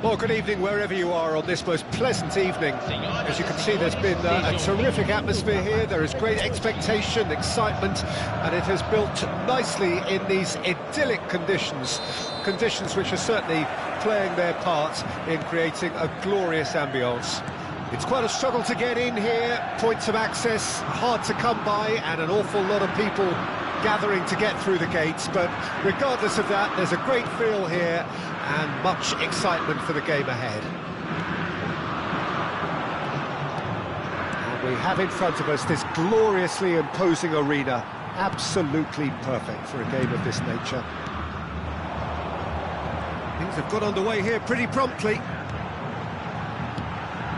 Well, good evening wherever you are on this most pleasant evening. As you can see, there's been a terrific atmosphere here. There is great expectation, excitement, and it has built nicely in these idyllic conditions. Conditions which are certainly playing their part in creating a glorious ambience. It's quite a struggle to get in here, points of access hard to come by, and an awful lot of people gathering to get through the gates, but regardless of that, there's a great feel here and much excitement for the game ahead. And we have in front of us this gloriously imposing arena, absolutely perfect for a game of this nature. Things have got underway here pretty promptly.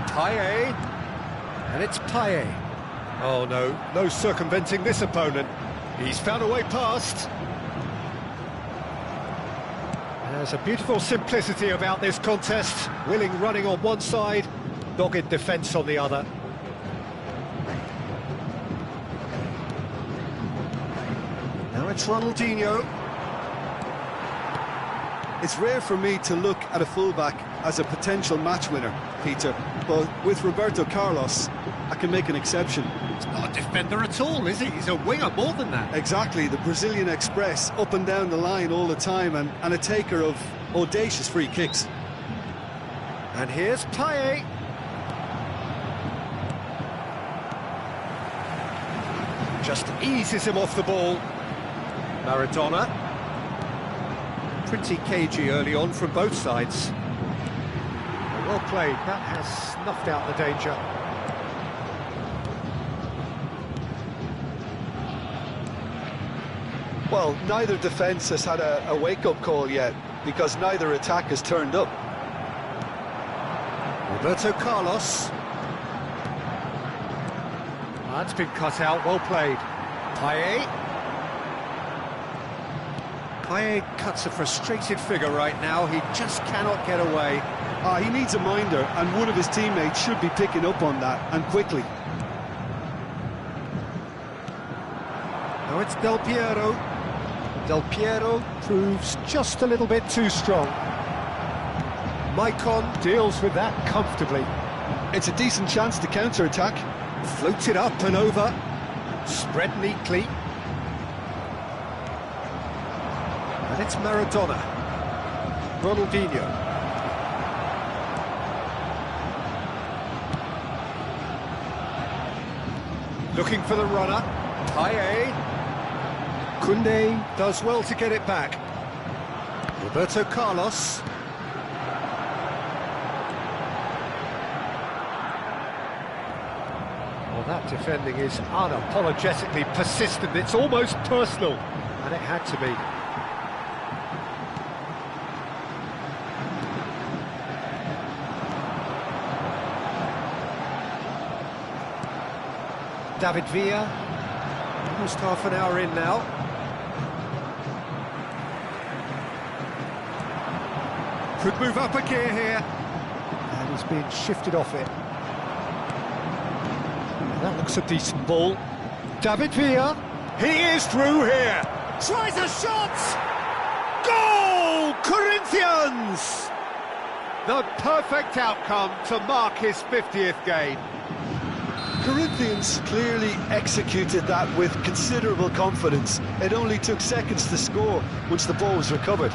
Payet, and it's Payet. Oh no, no circumventing this opponent. He's found a way past. There's a beautiful simplicity about this contest. Willing running on one side, dogged defence on the other. Now it's Ronaldinho. It's rare for me to look at a fullback as a potential match winner, Peter, but with Roberto Carlos, I can make an exception. He's not a defender at all, is he? He's a winger more than that. Exactly, the Brazilian Express, up and down the line all the time, and a taker of audacious free kicks. And here's Payet. Just eases him off the ball. Maradona. Pretty cagey early on from both sides. Well played, that has snuffed out the danger. Well, neither defence has had a wake-up call yet, because neither attack has turned up. Roberto Carlos. That's been cut out, well played. Payet. Payet cuts a frustrated figure right now, he just cannot get away. He needs a minder, and one of his teammates should be picking up on that, and quickly. Now it's Del Piero. Del Piero proves just a little bit too strong. Maicon deals with that comfortably. It's a decent chance to counter-attack. Floats it up and over. Spread neatly. And it's Maradona. Ronaldinho. Looking for the runner. Payet. Koundé does well to get it back. Roberto Carlos. Well, that defending is unapologetically persistent. It's almost personal, and it had to be. David Villa, almost half an hour in now. Could move up a gear here. And he's being shifted off it. And that looks a decent ball. David Villa, he is through here. Tries a shot! Goal! Corinthians! The perfect outcome to mark his 50th game. Corinthians clearly executed that with considerable confidence. It only took seconds to score once the ball was recovered.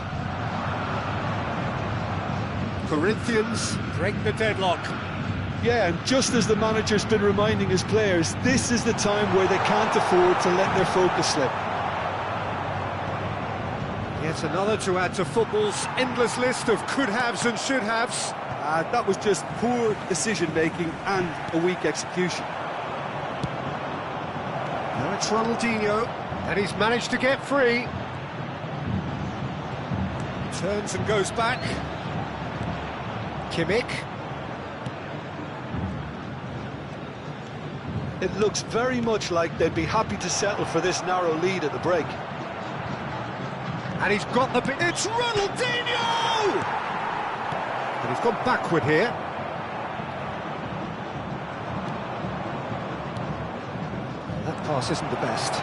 Corinthians break the deadlock. Yeah, and just as the manager's been reminding his players, this is the time where they can't afford to let their focus slip. Yet another to add to football's endless list of could-haves and should-haves. That was just poor decision-making and a weak execution. Now it's Ronaldinho, and he's managed to get free. Turns and goes back. Kimmich. It looks very much like they'd be happy to settle for this narrow lead at the break. And he's got the... It's Ronaldinho! And he's gone backward here. That pass isn't the best.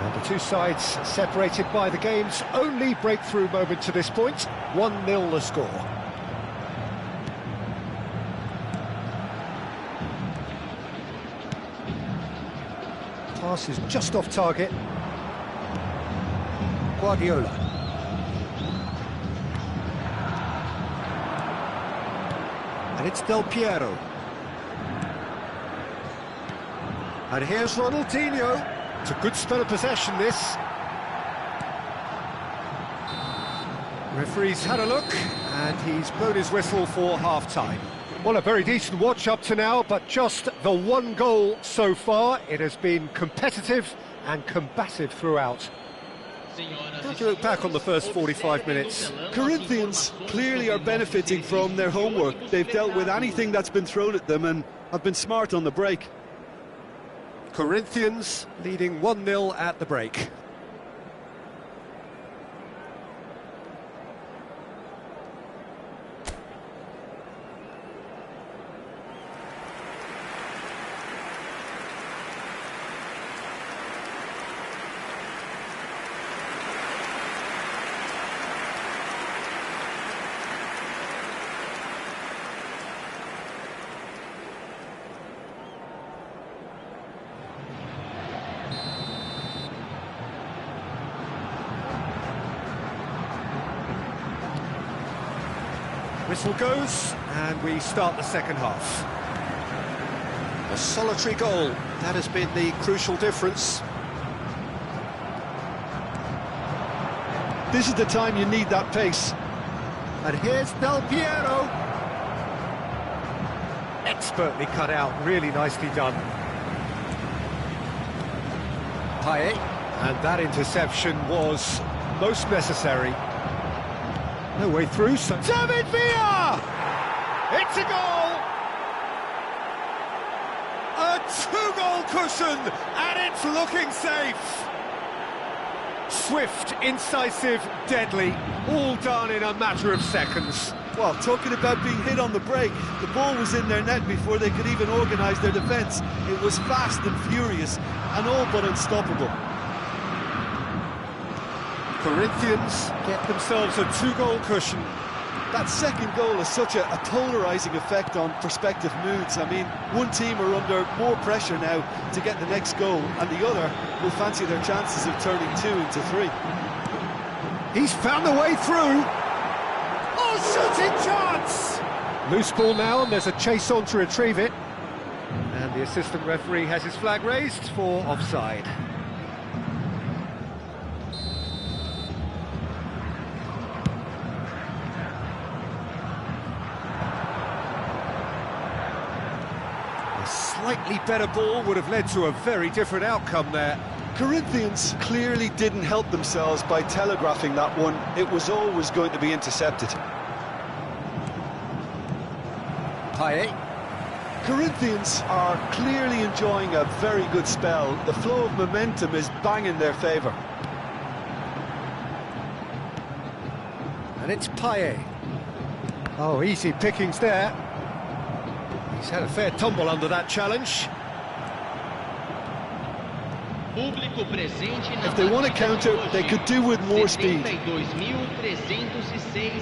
And a Two sides separated by the game's only breakthrough moment to this point. 1-0 the score. Pass is just off target. Guardiola. And it's Del Piero. And here's Ronaldinho. It's a good spell of possession, this. Referee's had a look, and he's blown his whistle for half-time. Well, a very decent watch up to now, but just the one goal so far. It has been competitive and combative throughout. How do you look back on the first 45 minutes? Corinthians clearly are benefiting from their homework. They've dealt with anything that's been thrown at them and have been smart on the break. Corinthians leading 1-0 at the break. Whistle goes, and we start the second half. A solitary goal, that has been the crucial difference. This is the time you need that pace. And here's Del Piero. Expertly cut out, really nicely done. Payet, and that interception was most necessary. No way through, so... David Villa! It's a goal! A two-goal cushion, and it's looking safe! Swift, incisive, deadly, all done in a matter of seconds. Well, talking about being hit on the break, the ball was in their net before they could even organise their defence. It was fast and furious, and all but unstoppable. Corinthians get themselves a two-goal cushion. That second goal has such a polarising effect on prospective moods. I mean, one team are under more pressure now to get the next goal, and the other will fancy their chances of turning 2 into 3. He's found the way through. Oh, shooting chance! Loose ball now, and there's a chase on to retrieve it. And the assistant referee has his flag raised for offside. Slightly better ball would have led to a very different outcome there. Corinthians clearly didn't help themselves by telegraphing that one. It was always going to be intercepted. Payet. Corinthians are clearly enjoying a very good spell. The flow of momentum is bang in their favour. And it's Payet. Oh, easy pickings there. He's had a fair tumble under that challenge. If they want to counter, they could do with more speed.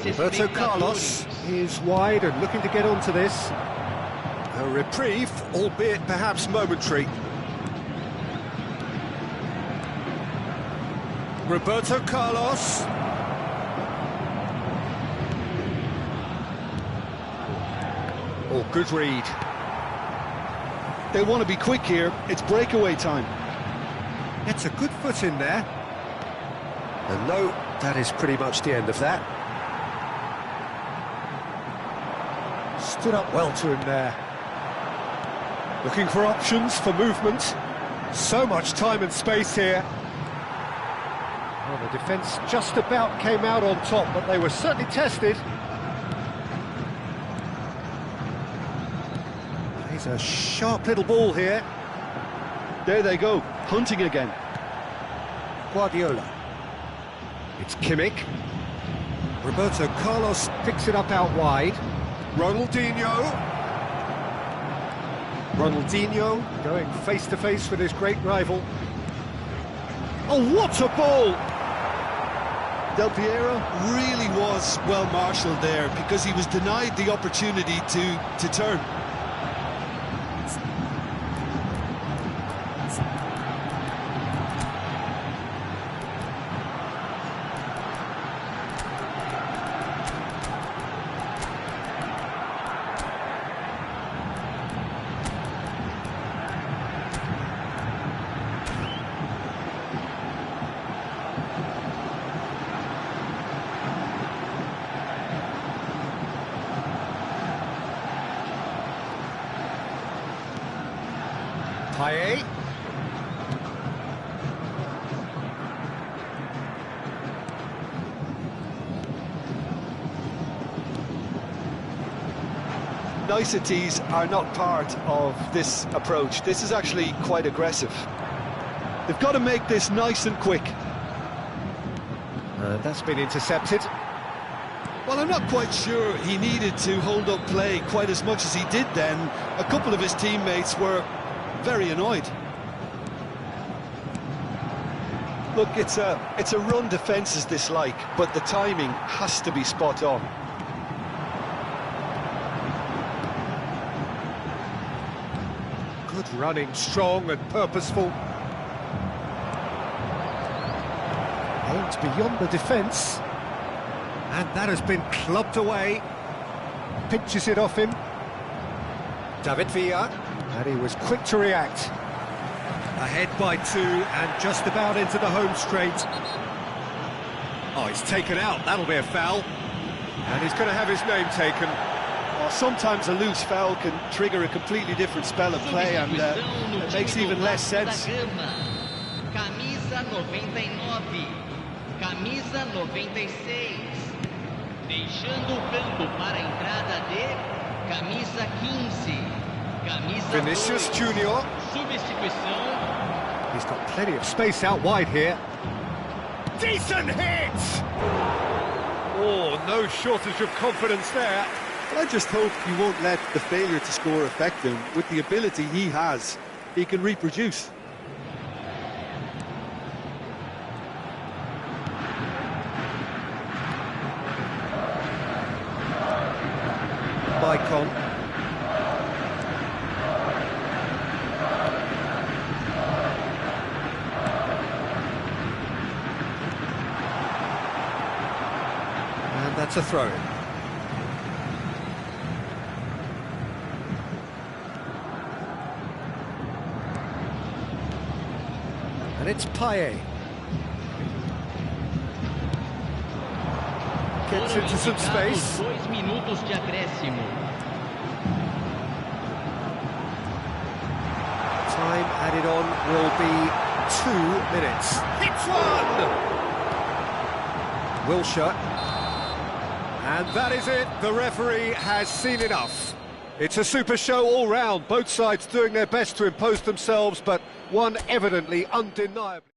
Roberto Carlos is wide and looking to get onto this. A reprieve, albeit perhaps momentary. Roberto Carlos. Oh, good read. They want to be quick here. It's breakaway time. It's a good foot in there. And no, that is pretty much the end of that. Stood up well to him there. Looking for options for movement. So much time and space here. Well, the defence just about came out on top, but they were certainly tested. He's a sharp little ball here. There they go, hunting again. Guardiola. It's Kimmich. Roberto Carlos picks it up out wide. Ronaldinho. Ronaldinho going face-to-face with his great rival. Oh, what a ball! Del Piero really was well marshalled there because he was denied the opportunity to turn. Payet. Niceties are not part of this approach. This is actually quite aggressive. They've got to make this nice and quick. That's been intercepted. Well, I'm not quite sure he needed to hold up play quite as much as he did then. A couple of his teammates were very annoyed. Look, it's a run defence's dislike, but the timing has to be spot on. Good running, strong and purposeful. Aimed beyond the defence. And that has been clubbed away. Pinches it off him. David Villa. And he was quick to react. Ahead by 2 and just about into the home straight. Oh, he's taken out. That'll be a foul. And he's going to have his name taken. Well, sometimes a loose foul can trigger a completely different spell of play, and it makes even less sense. Camisa 99, camisa 96, deixando o campo para a entrada de camisa 15. Vinicius Junior. He's got plenty of space out wide here. Decent hit! Oh, no shortage of confidence there. But I just hope he won't let the failure to score affect him. With the ability he has, he can reproduce. Maicon. And that's a throw. And it's Payet. Gets into some space. 2 minutos de acréscimo. Time added on will be 2 minutes. Hits one! Wilshere. And that is it. The referee has seen enough. It's a super show all round. Both sides doing their best to impose themselves, but one evidently undeniably.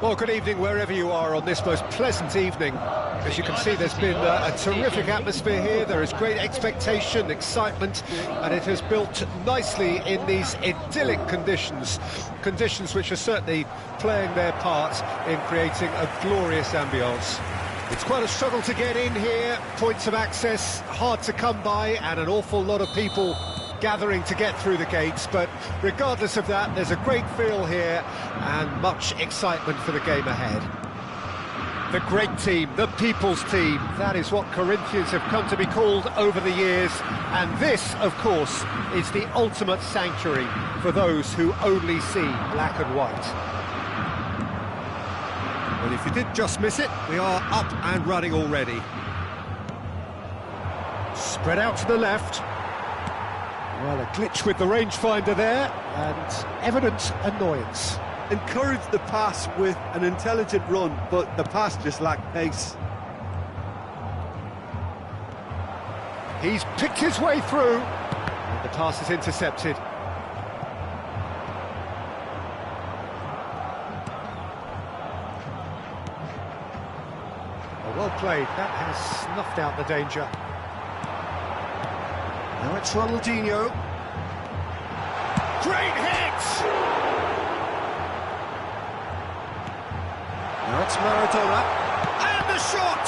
Well, good evening wherever you are on this most pleasant evening. As you can see, there's been a terrific atmosphere here. There is great expectation, excitement, and it has built nicely in these idyllic conditions. Conditions which are certainly playing their part in creating a glorious ambience. It's quite a struggle to get in here, points of access hard to come by, and an awful lot of people gathering to get through the gates, but regardless of that, there's a great feel here and much excitement for the game ahead. The great team, the people's team, that is what Corinthians have come to be called over the years, and this, of course, is the ultimate sanctuary for those who only see black and white. Well, if you did just miss it, we are up and running already. Spread out to the left. Well, a glitch with the rangefinder there, and evident annoyance. Encouraged the pass with an intelligent run, but the pass just lacked pace. He's picked his way through, and the pass is intercepted. Well played, that has snuffed out the danger. Now it's Ronaldinho. Great hit! Now it's Maradona. And the shot!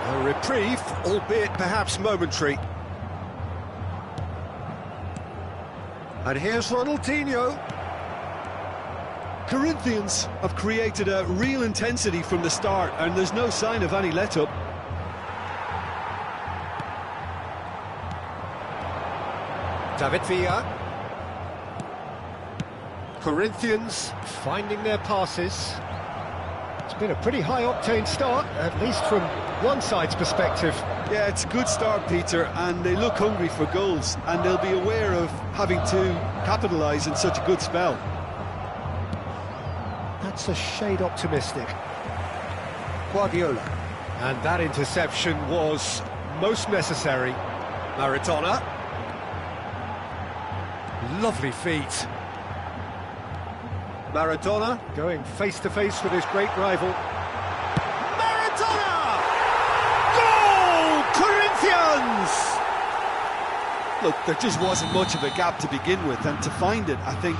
A reprieve, albeit perhaps momentary. And here's Ronaldinho. Corinthians have created a real intensity from the start, and there's no sign of any let-up. David Villa. Corinthians finding their passes. It's been a pretty high-octane start, at least from one side's perspective. Yeah, it's a good start, Peter, and they look hungry for goals, and they'll be aware of having to capitalise in such a good spell. That's a shade optimistic. Guardiola. And that interception was most necessary. Maradona. Lovely feet. Maradona going face-to-face with his great rival. Maradona! Goal! Corinthians! Look, there just wasn't much of a gap to begin with, and to find it, I think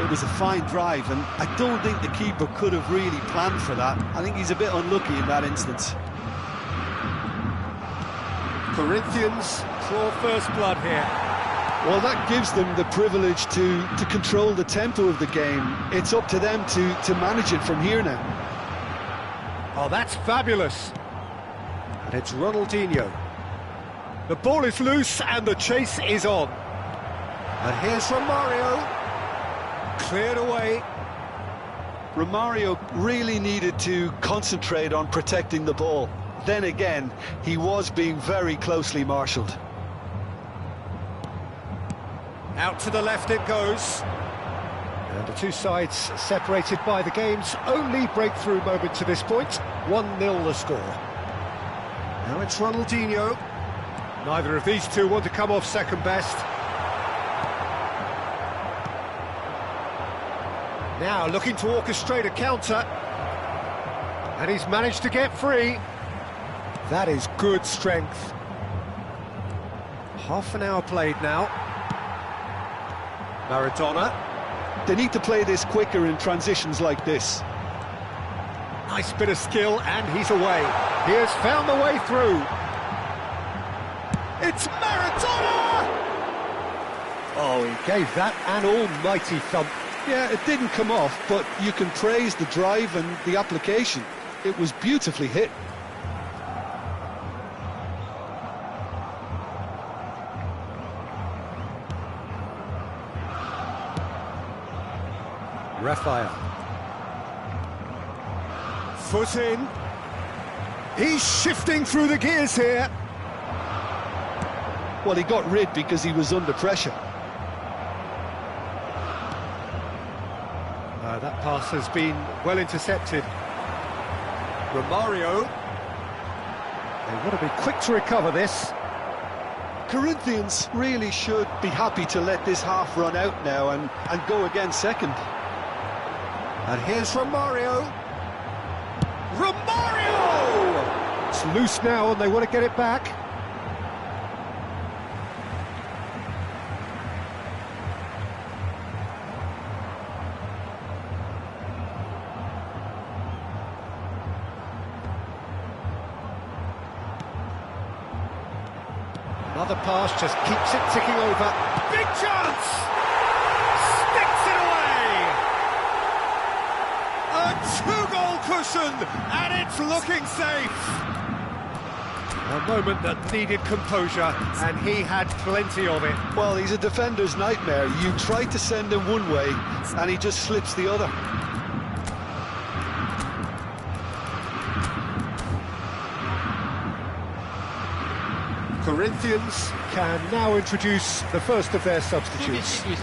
it was a fine drive, and I don't think the keeper could have really planned for that. I think he's a bit unlucky in that instance. Corinthians draw first blood here. Well, that gives them the privilege to control the tempo of the game. It's up to them to manage it from here now. Oh, that's fabulous. And it's Ronaldinho. The ball is loose and the chase is on. And here's Romario. Cleared away. Romario really needed to concentrate on protecting the ball. Then again, he was being very closely marshalled. Out to the left it goes. And the two sides separated by the game's only breakthrough moment to this point. 1-0 the score. Now it's Ronaldinho. Neither of these two want to come off second best. Now looking to orchestrate a counter. And he's managed to get free. That is good strength. Half an hour played now. Maradona. They need to play this quicker in transitions like this. Nice bit of skill, and he's away. He has found the way through. It's Maradona! Oh, he gave that an almighty thump. Yeah, it didn't come off, but you can praise the drive and the application. It was beautifully hit. Raphael. Foot in. He's shifting through the gears here. Well, he got rid because he was under pressure. That pass has been well intercepted. Romario. They want to be quick to recover this. Corinthians really should be happy to let this half run out now and go again second. And here's Romario. Romario! It's loose now and they want to get it back. Another pass just keeps it ticking over. Big chance! Sticks it away! A two-goal cushion, and it's looking safe. A moment that needed composure, and he had plenty of it. Well, he's a defender's nightmare. You try to send him one way, and he just slips the other. Corinthians can now introduce the first of their substitutes. He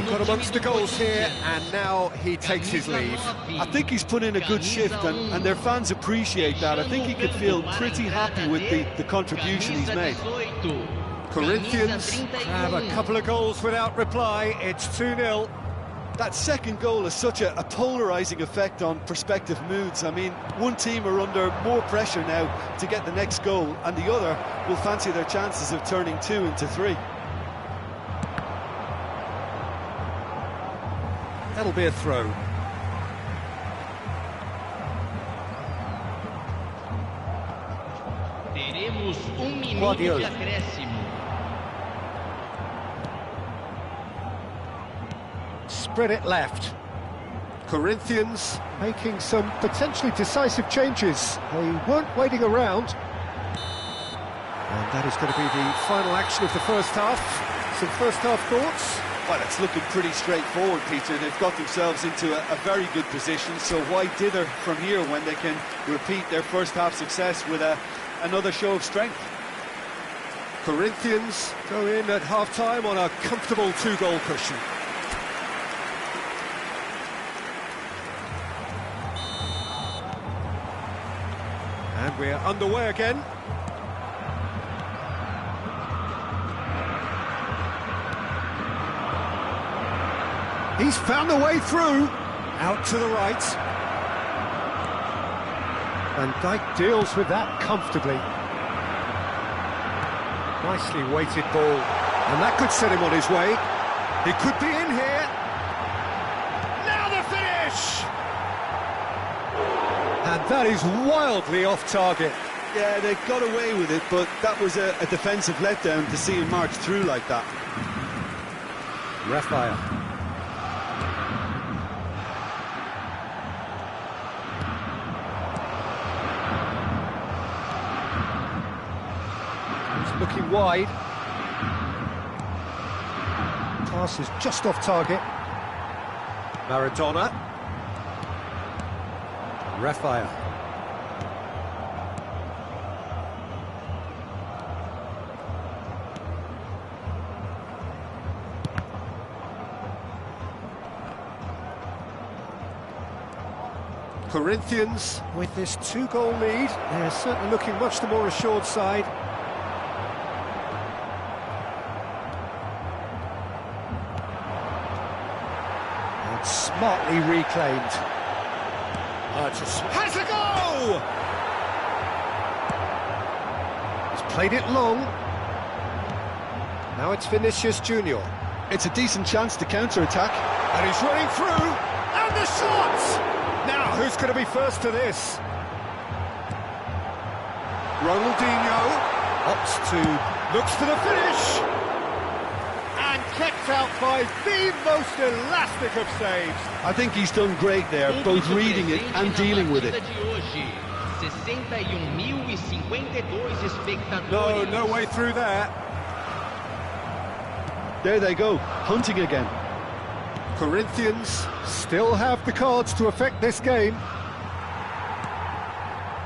got amongst the goals here, and now he takes his leave. I think he's put in a good shift, and their fans appreciate that. I think he could feel pretty happy with the contribution he's made. Corinthians have a couple of goals without reply. It's 2-0. That second goal has such a polarising effect on prospective moods. I mean, one team are under more pressure now to get the next goal, and the other will fancy their chances of turning 2 into 3. That'll be a throw. Teremos minuto de acréscimo. Spread it left. Corinthians making some potentially decisive changes. They weren't waiting around. And that is going to be the final action of the first half. Some first half thoughts? Well, it's looking pretty straightforward, Peter. They've got themselves into a very good position, so why dither from here when they can repeat their first half success with another show of strength? Corinthians go in at half-time on a comfortable two-goal cushion. And we're underway again. He's found the way through. Out to the right. Van Dijk deals with that comfortably. Nicely weighted ball. And that could set him on his way. He could be in here. Now the finish! And that is wildly off target. Yeah, they got away with it, but that was a defensive letdown to see him march through like that. Raphael. He's looking wide. Pass is just off target. Maradona. Raphael. Corinthians, with this two-goal lead, they're certainly looking much the more assured side. And smartly reclaimed. Has a go! He's played it long. Now it's Vinicius Junior. It's a decent chance to counter-attack. And he's running through, and the shot! Now, who's going to be first to this? Ronaldinho looks for the finish! And kept out by the most elastic of saves. I think he's done great there, both reading it and dealing with it. No way through there. There they go, hunting again. Corinthians still have the cards to affect this game.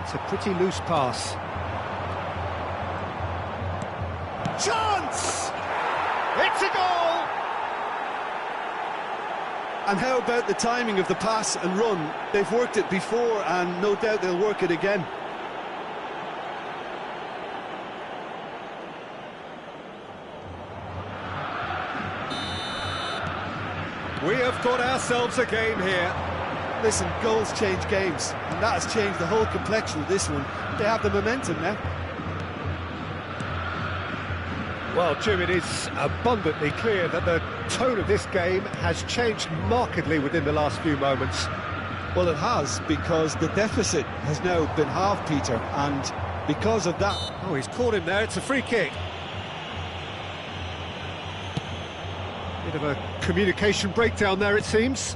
It's a pretty loose pass. Chance! It's a goal! And how about the timing of the pass and run? They've worked it before, and no doubt they'll work it again. We have got ourselves a game here. Listen, goals change games, and that has changed the whole complexion of this one. They have the momentum now. Well, Jim, it is abundantly clear that the tone of this game has changed markedly within the last few moments. Well, it has, because the deficit has now been halved, Peter, and because of that... Oh, he's caught him there, it's a free kick. Bit of a communication breakdown there, it seems.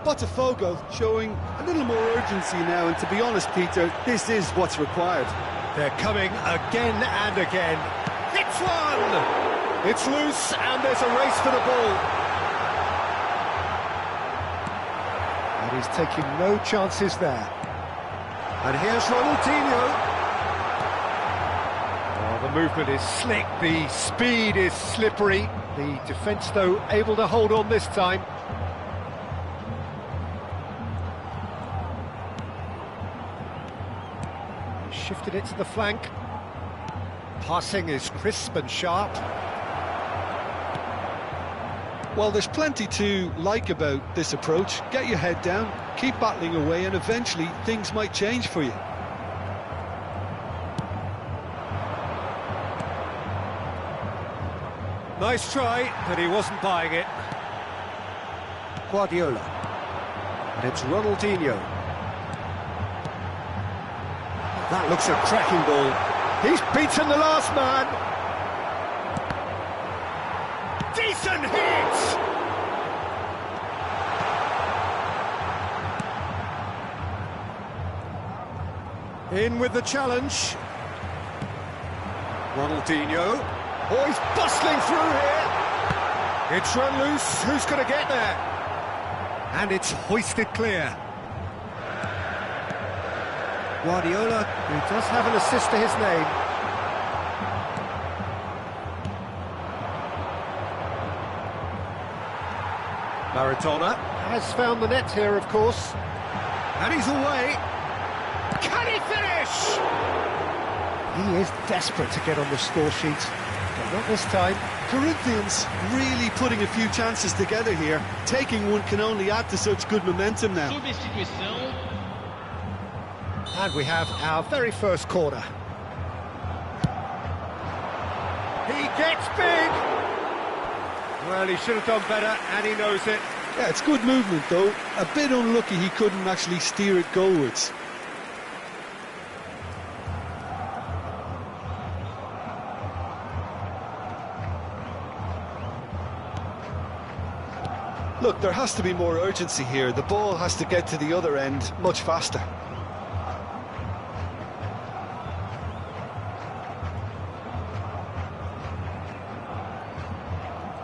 Botafogo showing a little more urgency now, and to be honest, Peter, this is what's required. They're coming again and again. It's one! It's loose, and there's a race for the ball. And he's taking no chances there. And here's Ronaldinho. Oh, the movement is slick, the speed is slippery. The defence, though, able to hold on this time. Shifted it to the flank. Passing is crisp and sharp. Well, there's plenty to like about this approach. Get your head down, keep battling away, and eventually things might change for you. Nice try, but he wasn't buying it. Guardiola. And it's Ronaldinho. That looks a cracking ball. He's beaten the last man. Decent hit! In with the challenge. Ronaldinho. Oh, he's bustling through here. It's run loose. Who's going to get there? And it's hoisted clear. Guardiola, who does have an assist to his name. Maradona has found the net here, of course. And he's away. Can he finish? He is desperate to get on the score sheet, but not this time. Corinthians really putting a few chances together here. Taking one can only add to such good momentum now. Substituição. And we have our very first corner. He gets big! Well, he should have done better, and he knows it. Yeah, it's good movement, though. A bit unlucky he couldn't actually steer it goalwards. Look, there has to be more urgency here. The ball has to get to the other end much faster.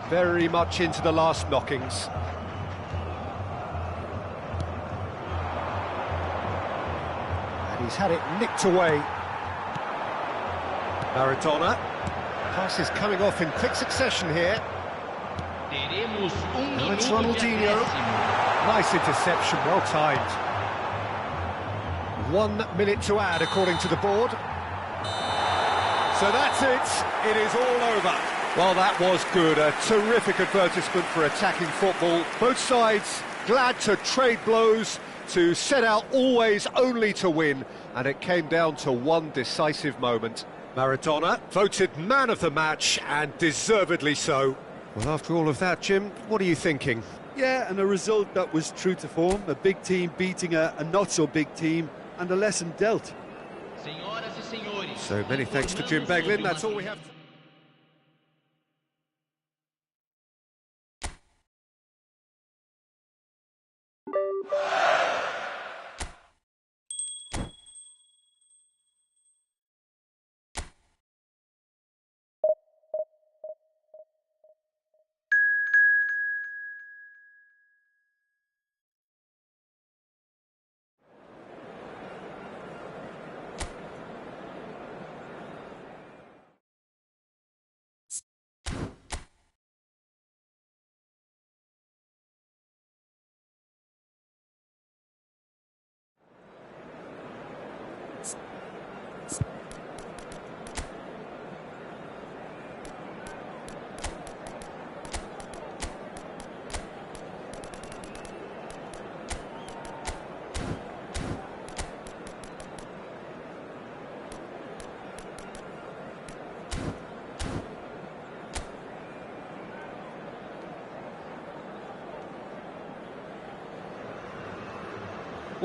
Very much into the last knockings. And he's had it nicked away. Maradona. Pass is coming off in quick succession here. Teremos Now it's minuto de Ronaldinho. acréscimo. Nice interception, well timed. 1 minute to add, according to the board. So that's it. It is all over. Well, that was good. A terrific advertisement for attacking football. Both sides glad to trade blows, to set out always only to win. And it came down to one decisive moment. Maradona voted man of the match, and deservedly so. Well, after all of that, Jim, what are you thinking? Yeah, and a result that was true to form. A big team beating a not-so-big team, and a lesson dealt. Senhoras e senhores, So many thanks to Jim Beglin. That's all we have to...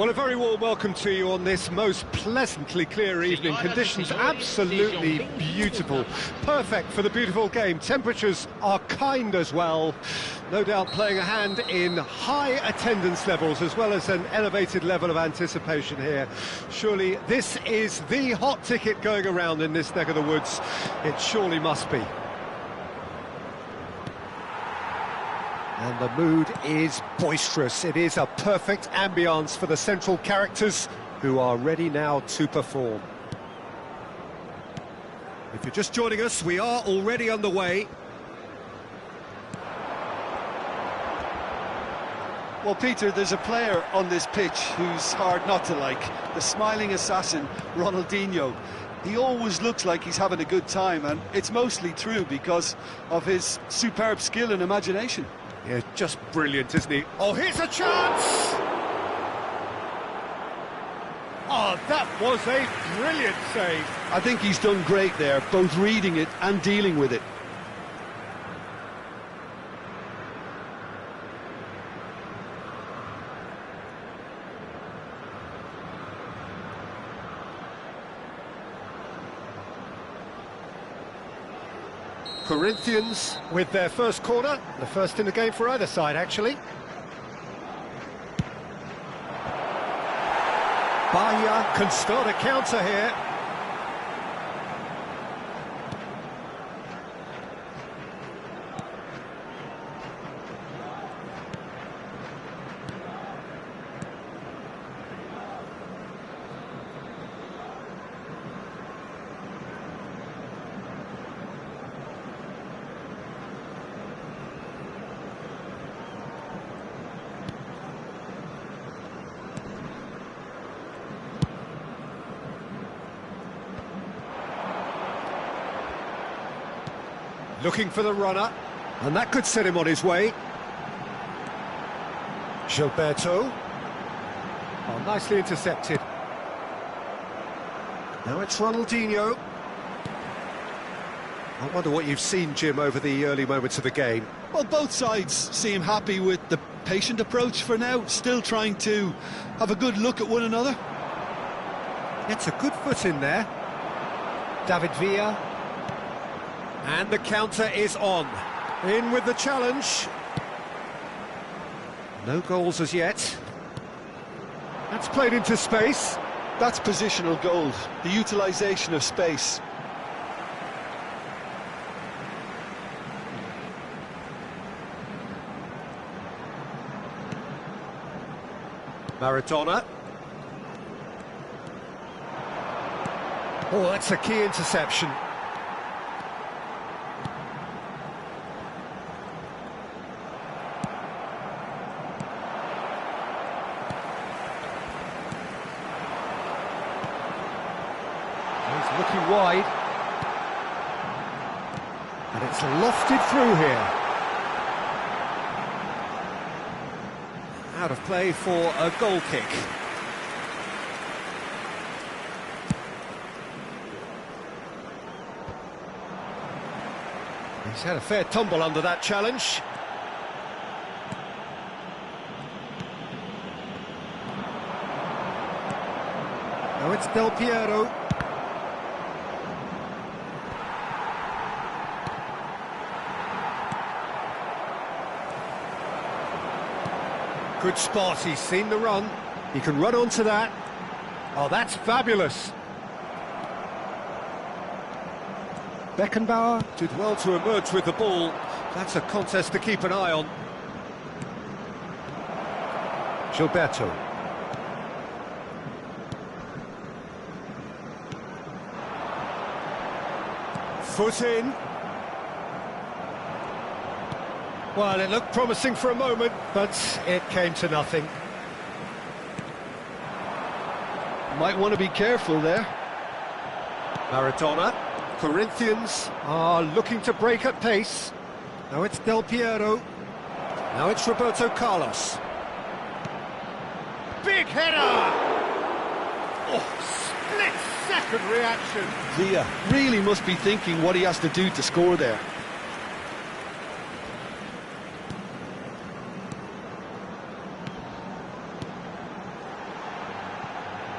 Well, a very warm welcome to you on this most pleasantly clear evening. Conditions absolutely beautiful. Perfect for the beautiful game. Temperatures are kind as well. No doubt playing a hand in high attendance levels as well as an elevated level of anticipation here. Surely this is the hot ticket going around in this neck of the woods. It surely must be. And the mood is boisterous. It is a perfect ambience for the central characters who are ready now to perform. If you're just joining us, we are already underway. Well, Peter, there's a player on this pitch who's hard not to like. The smiling assassin, Ronaldinho. He always looks like he's having a good time, and it's mostly true because of his superb skill and imagination. Yeah, just brilliant, isn't he? Oh, here's a chance! Oh, that was a brilliant save. I think he's done great there, both reading it and dealing with it. Corinthians with their first corner, the first in the game for either side, actually. Bahia can start a counter here. Looking for the runner, and that could set him on his way. Gilberto. Oh, nicely intercepted. Now it's Ronaldinho. I wonder what you've seen, Jim, over the early moments of the game. Well, both sides seem happy with the patient approach for now, still trying to have a good look at one another. It's a good foot in there. David Villa. And the counter is on. In with the challenge. No goals as yet. That's played into space. That's positional gold, the utilisation of space. Maradona. Oh, that's a key interception. He's looking wide. And it's lofted through here. Out of play for a goal kick. He's had a fair tumble under that challenge. Now it's Del Piero. Good spot, he's seen the run. He can run onto that. Oh, that's fabulous. Beckenbauer did well to emerge with the ball. That's a contest to keep an eye on. Gilberto. Foot in. Well, it looked promising for a moment, but it came to nothing. Might want to be careful there. Maradona. Corinthians are looking to break at pace. Now it's Del Piero. Now it's Roberto Carlos. Big header! Oh, split-second reaction. Villa really must be thinking what he has to do to score there.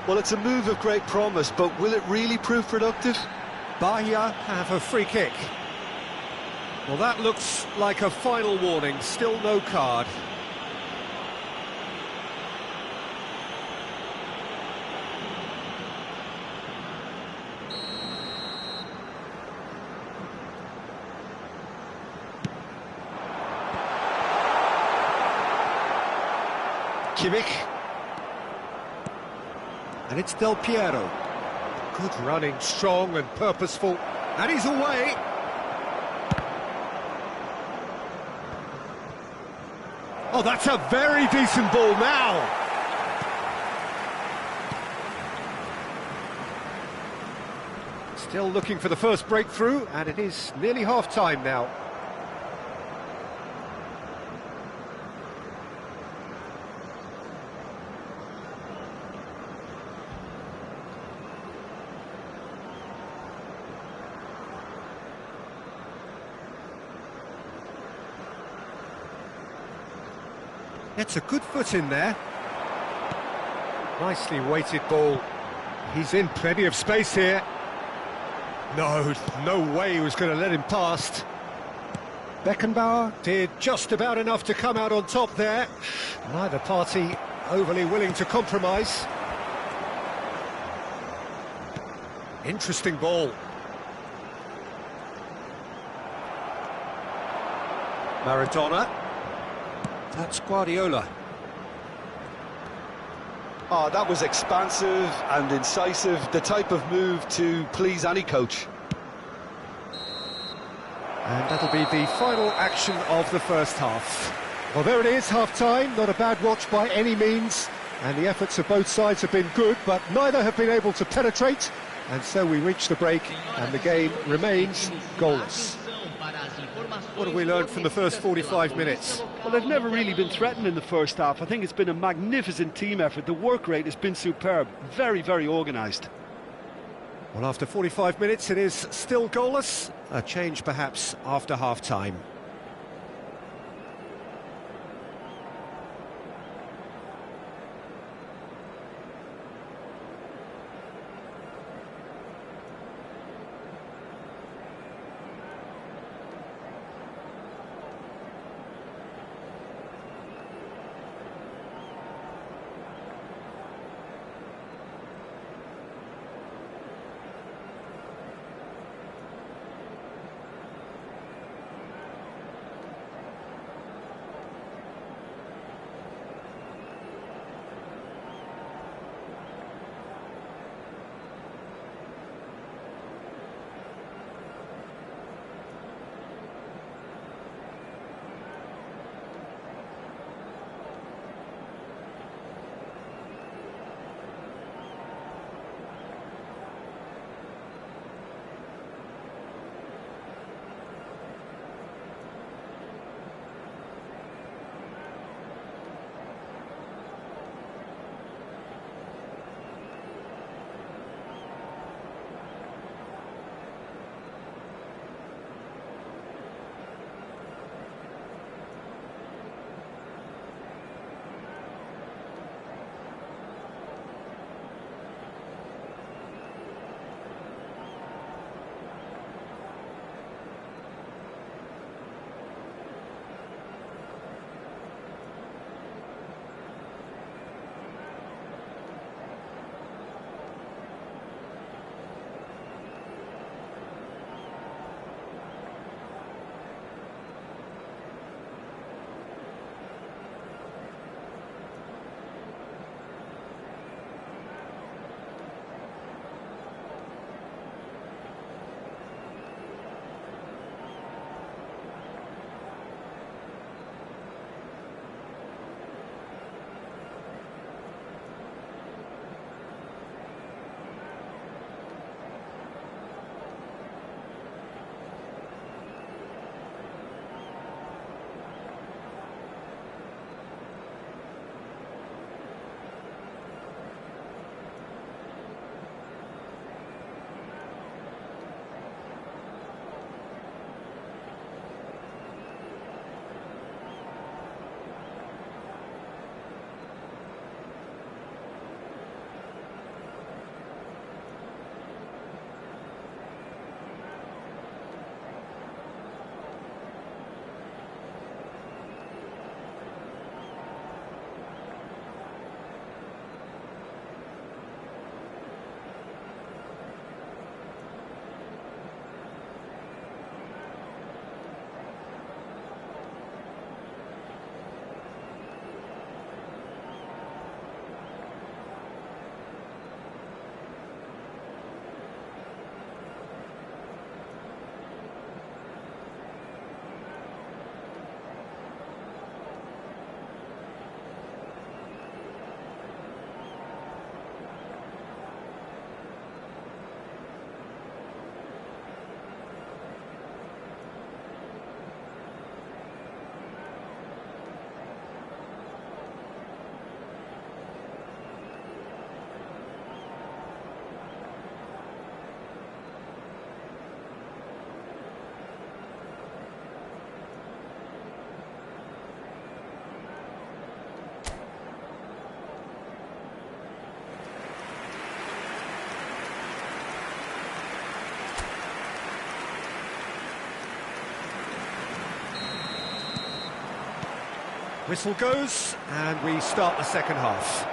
Well, it's a move of great promise, but will it really prove productive? Bahia have a free kick. Well, that looks like a final warning, still no card. Kimmich. And it's Del Piero. Good running, strong and purposeful. And he's away. Oh, that's a very decent ball now. Still looking for the first breakthrough, and it is nearly half-time now. It's a good foot in there. Nicely weighted ball. He's in plenty of space here. No way he was going to let him past. Beckenbauer did just about enough to come out on top there. Neither party overly willing to compromise. Interesting ball. Maradona. That's Guardiola. Oh, that was expansive and incisive, the type of move to please any coach. And that'll be the final action of the first half. Well, there it is, half-time. Not a bad watch by any means. And the efforts of both sides have been good, but neither have been able to penetrate. And so we reach the break, and the game remains goalless. What have we learned from the first 45 minutes? Well, they've never really been threatened in the first half. I think it's been a magnificent team effort. The work rate has been superb. Very, very organised. Well, after 45 minutes, it is still goalless. A change, perhaps, after half-time. Whistle goes, and we start the second half.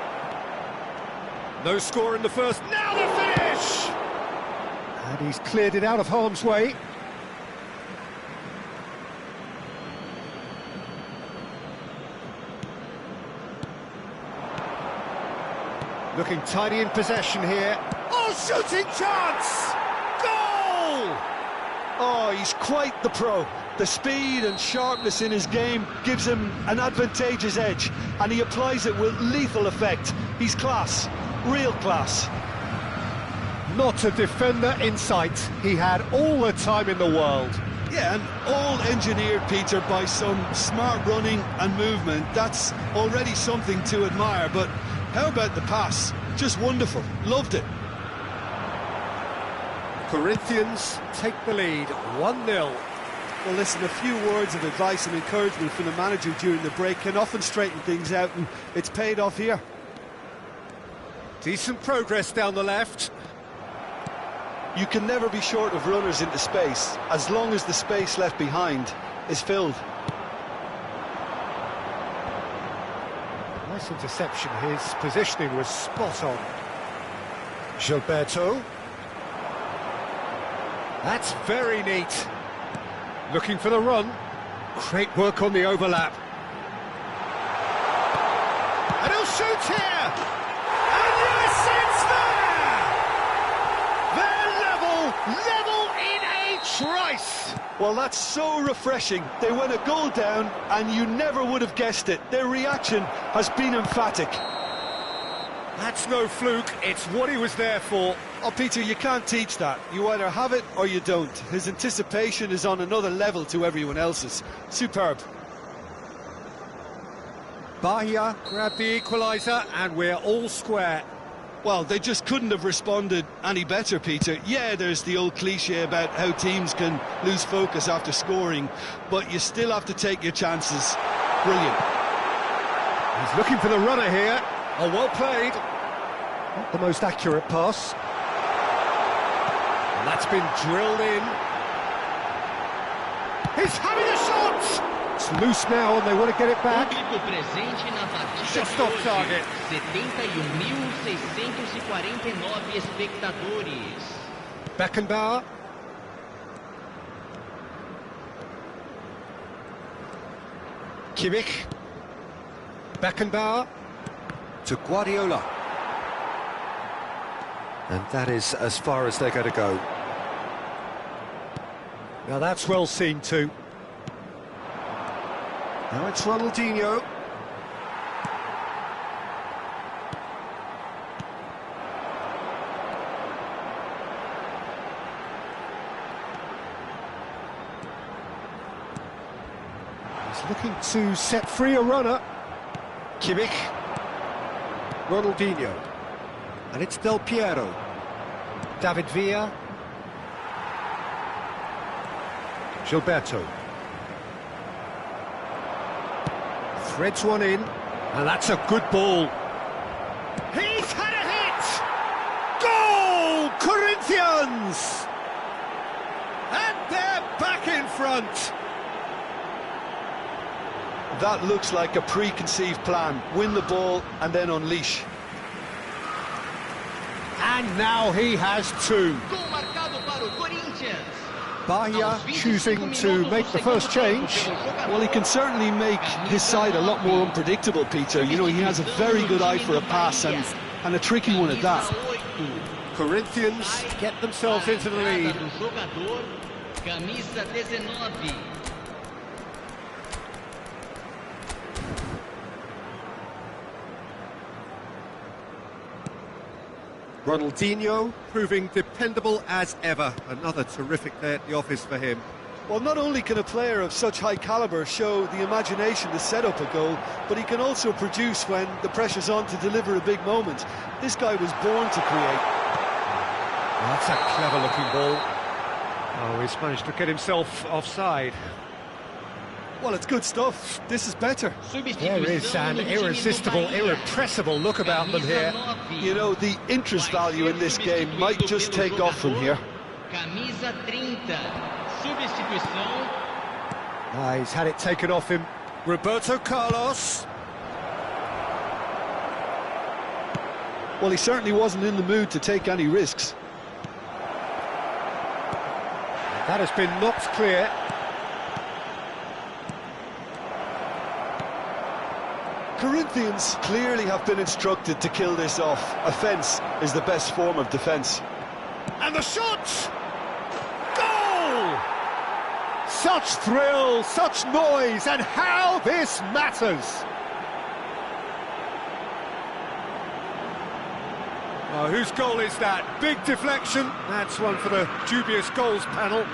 No score in the first, now the finish! And he's cleared it out of harm's way. Looking tidy in possession here. Oh, shooting chance! Goal! Oh, he's quite the pro. The speed and sharpness in his game gives him an advantageous edge, and he applies it with lethal effect. He's class, real class. Not a defender in sight. He had all the time in the world. Yeah, and all engineered, Peter, by some smart running and movement. That's already something to admire, but how about the pass? Just wonderful. Loved it. Corinthians take the lead, 1-0. Well, listen, a few words of advice and encouragement from the manager during the break can often straighten things out, and it's paid off here. Decent progress down the left. You can never be short of runners into space, as long as the space left behind is filled. Nice interception, his positioning was spot on. Gilberto. That's very neat. Looking for the run. Great work on the overlap. And he'll shoot here! And yes, it's there! They're level in a trice! Well, that's so refreshing. They went a goal down, and you never would have guessed it. Their reaction has been emphatic. That's no fluke, it's what he was there for. Oh, Peter, you can't teach that. You either have it or you don't. His anticipation is on another level to everyone else's. Superb. Bahia grabbed the equaliser, and we're all square. Well, they just couldn't have responded any better, Peter. Yeah, there's the old cliche about how teams can lose focus after scoring, but you still have to take your chances. Brilliant. He's looking for the runner here. Oh, well played. Not the most accurate pass. And that's been drilled in. He's having a shot! It's loose now and they want to get it back. Just off target. 71.649 espectadores. Beckenbauer. Kimmich. Beckenbauer. To Guardiola. And that is as far as they're going to go. Now that's well seen too. Now it's Ronaldinho. He's looking to set free a runner. Kimmich. Ronaldinho. And it's Del Piero. David Villa. Gilberto. Threads one in, and that's a good ball. He's had a hit! Goal! Corinthians! And they're back in front. That looks like a preconceived plan. Win the ball and then unleash. And now he has two. Bahia choosing to make the first change. Well, he can certainly make his side a lot more unpredictable, Peter. You know, he has a very good eye for a pass and a tricky one at that. Corinthians get themselves into the lead. Ronaldinho proving dependable as ever. Another terrific day at the office for him. Well, not only can a player of such high calibre show the imagination to set up a goal, but he can also produce when the pressure's on to deliver a big moment. This guy was born to create. Well, that's a clever-looking ball. Oh, he's managed to get himself offside. Well, it's good stuff. This is better. There is an irresistible, irrepressible look about them here. You know, the interest value in this game might just take off from here. He's had it taken off him Roberto Carlos. Well, he certainly wasn't in the mood to take any risks. That has been knocked clear. Corinthians clearly have been instructed to kill this off. Offence is the best form of defence. And the shot! Goal! Such thrill, such noise, and how this matters! Oh, whose goal is that? Big deflection. That's one for the dubious goals panel.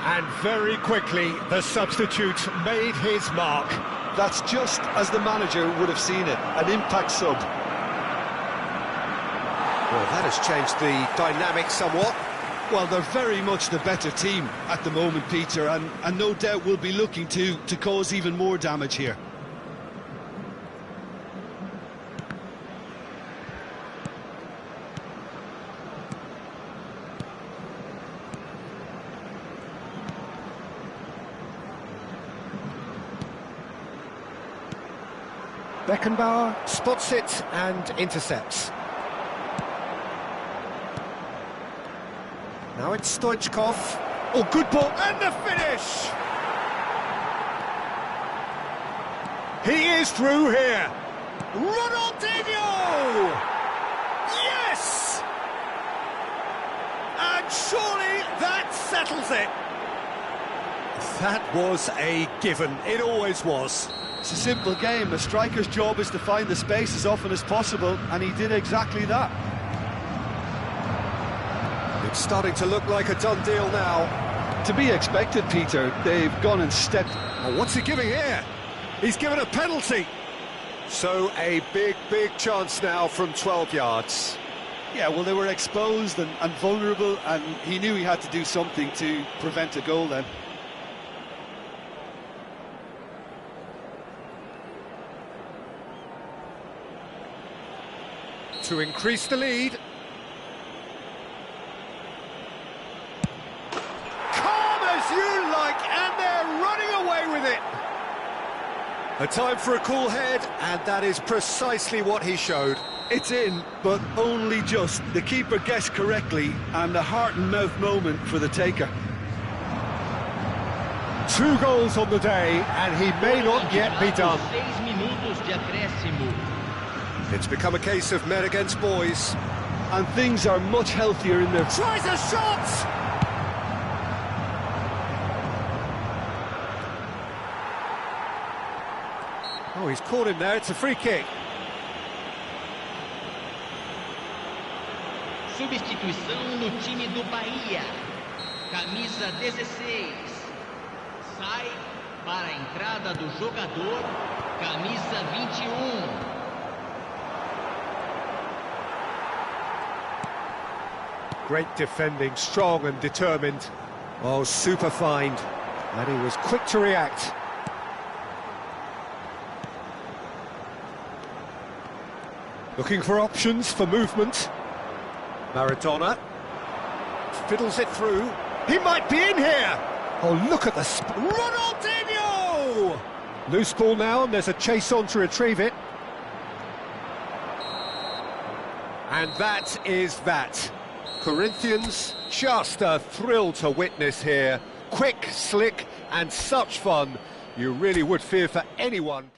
And very quickly, the substitute made his mark. That's just as the manager would have seen it, an impact sub. Well, that has changed the dynamic somewhat. Well, they're very much the better team at the moment, Peter, and no doubt will be looking to cause even more damage here. Beckenbauer spots it and intercepts. Now it's Stoichkov. Oh, good ball, and the finish! He is through here. Ronaldinho! Yes! And surely that settles it. That was a given. It always was. It's a simple game. A striker's job is to find the space as often as possible, and he did exactly that. It's starting to look like a done deal now. To be expected, Peter. They've gone and stepped... Oh, what's he giving here? He's given a penalty. So a big chance now from 12 yards. Yeah, well, they were exposed and vulnerable, and he knew he had to do something to prevent a goal then. To increase the lead. Calm as you like, and they're running away with it. A time for a cool head, and that is precisely what he showed. It's in, but only just. The keeper guessed correctly, and a heart-and-mouth moment for the taker. 2 goals on the day, and he may not yet be done. 6 minutos de acréscimo. It's become a case of men against boys. And things are much healthier in their... Tries a shot! Oh, he's caught him there. It's a free kick. Substituição no time do Bahia. Camisa 16. Sai para a entrada do jogador. Camisa 21. Great defending, strong and determined. Oh, super find. And he was quick to react. Looking for options for movement. Maradona fiddles it through. He might be in here. Oh, look at the... Ronaldinho! Loose ball now, and there's a chase on to retrieve it. And that is that. Corinthians, just a thrill to witness here. Quick, slick, and such fun. You really would fear for anyone.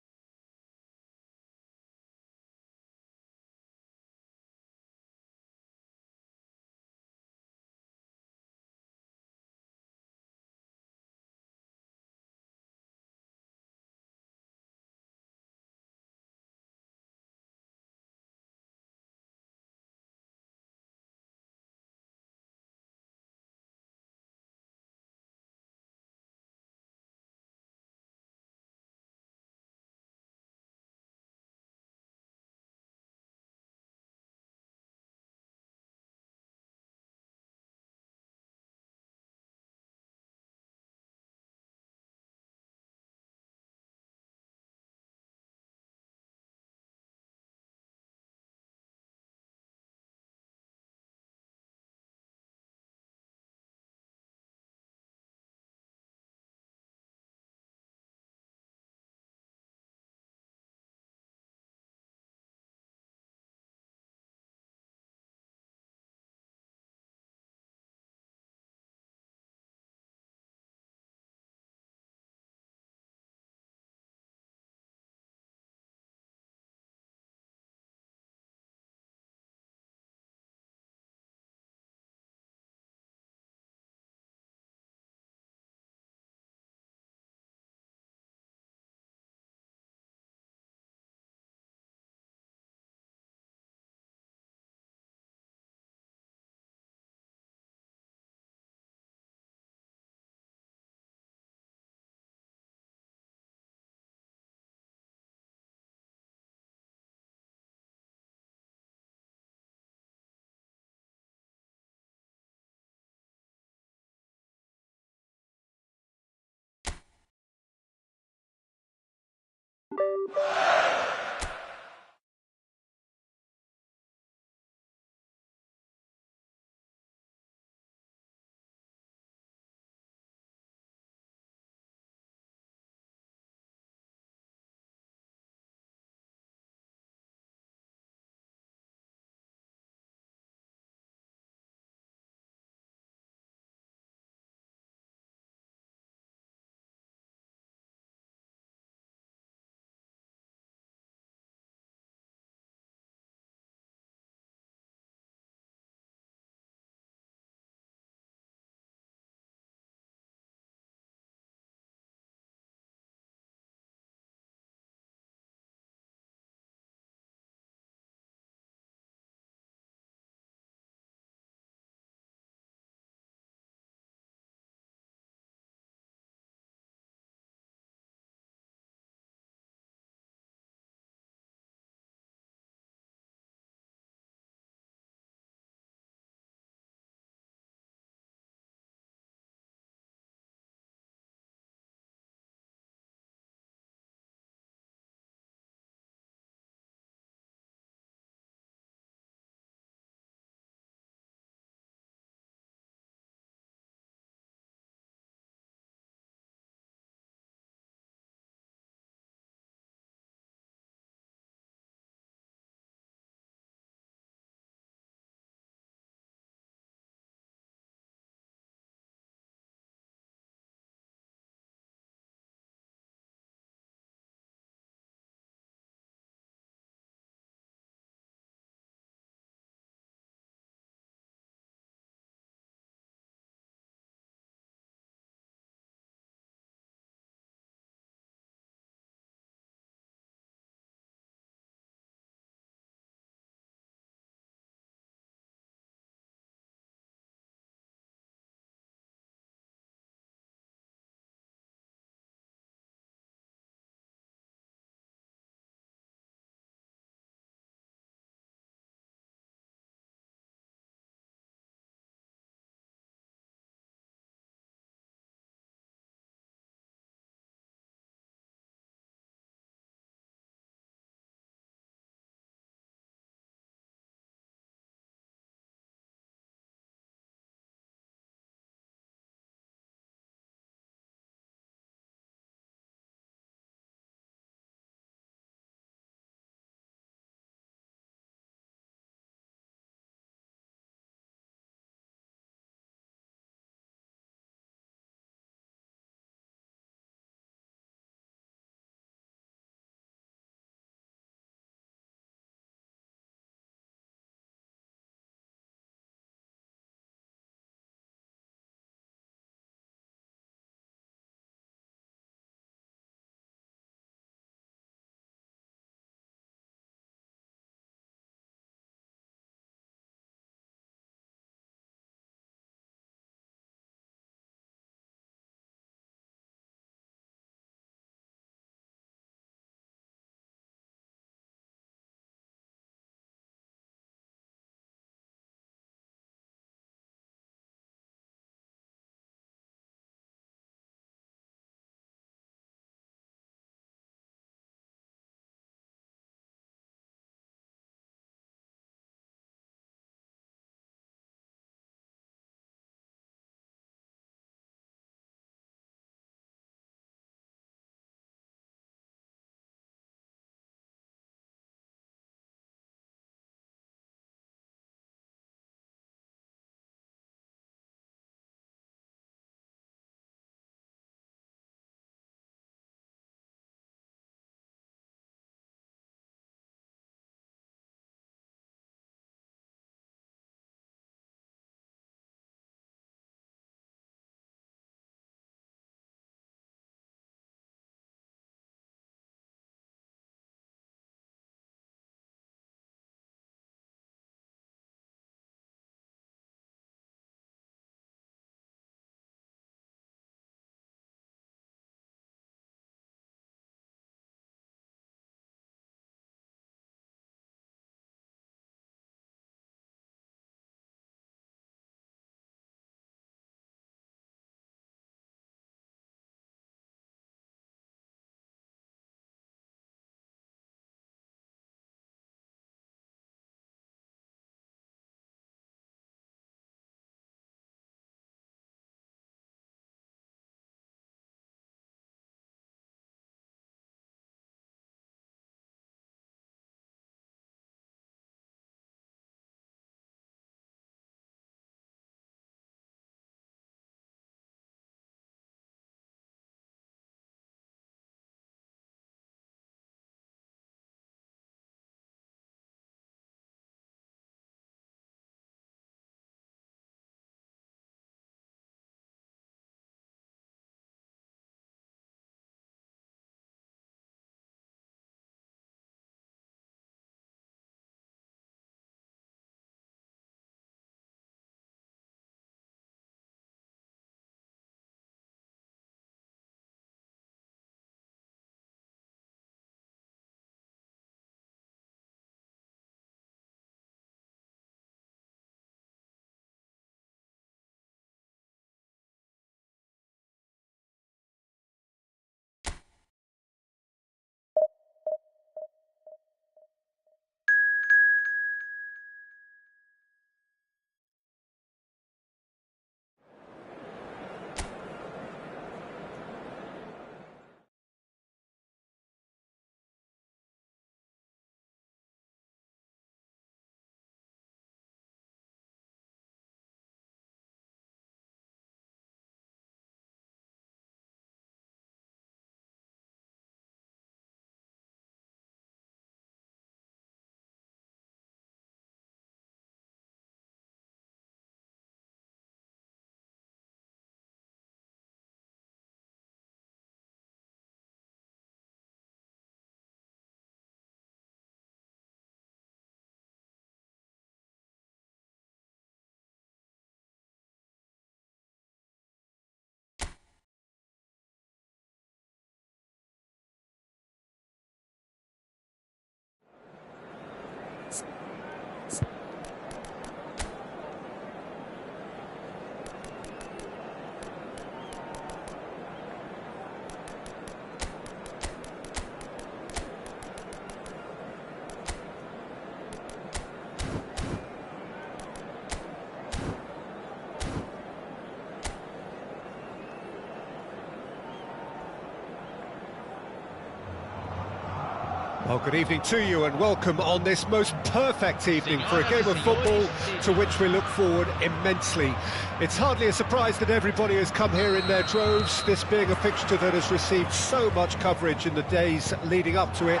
Well, good evening to you and welcome on this most perfect evening for a game of football to which we look forward immensely. It's hardly a surprise that everybody has come here in their droves, this being a fixture that has received so much coverage in the days leading up to it.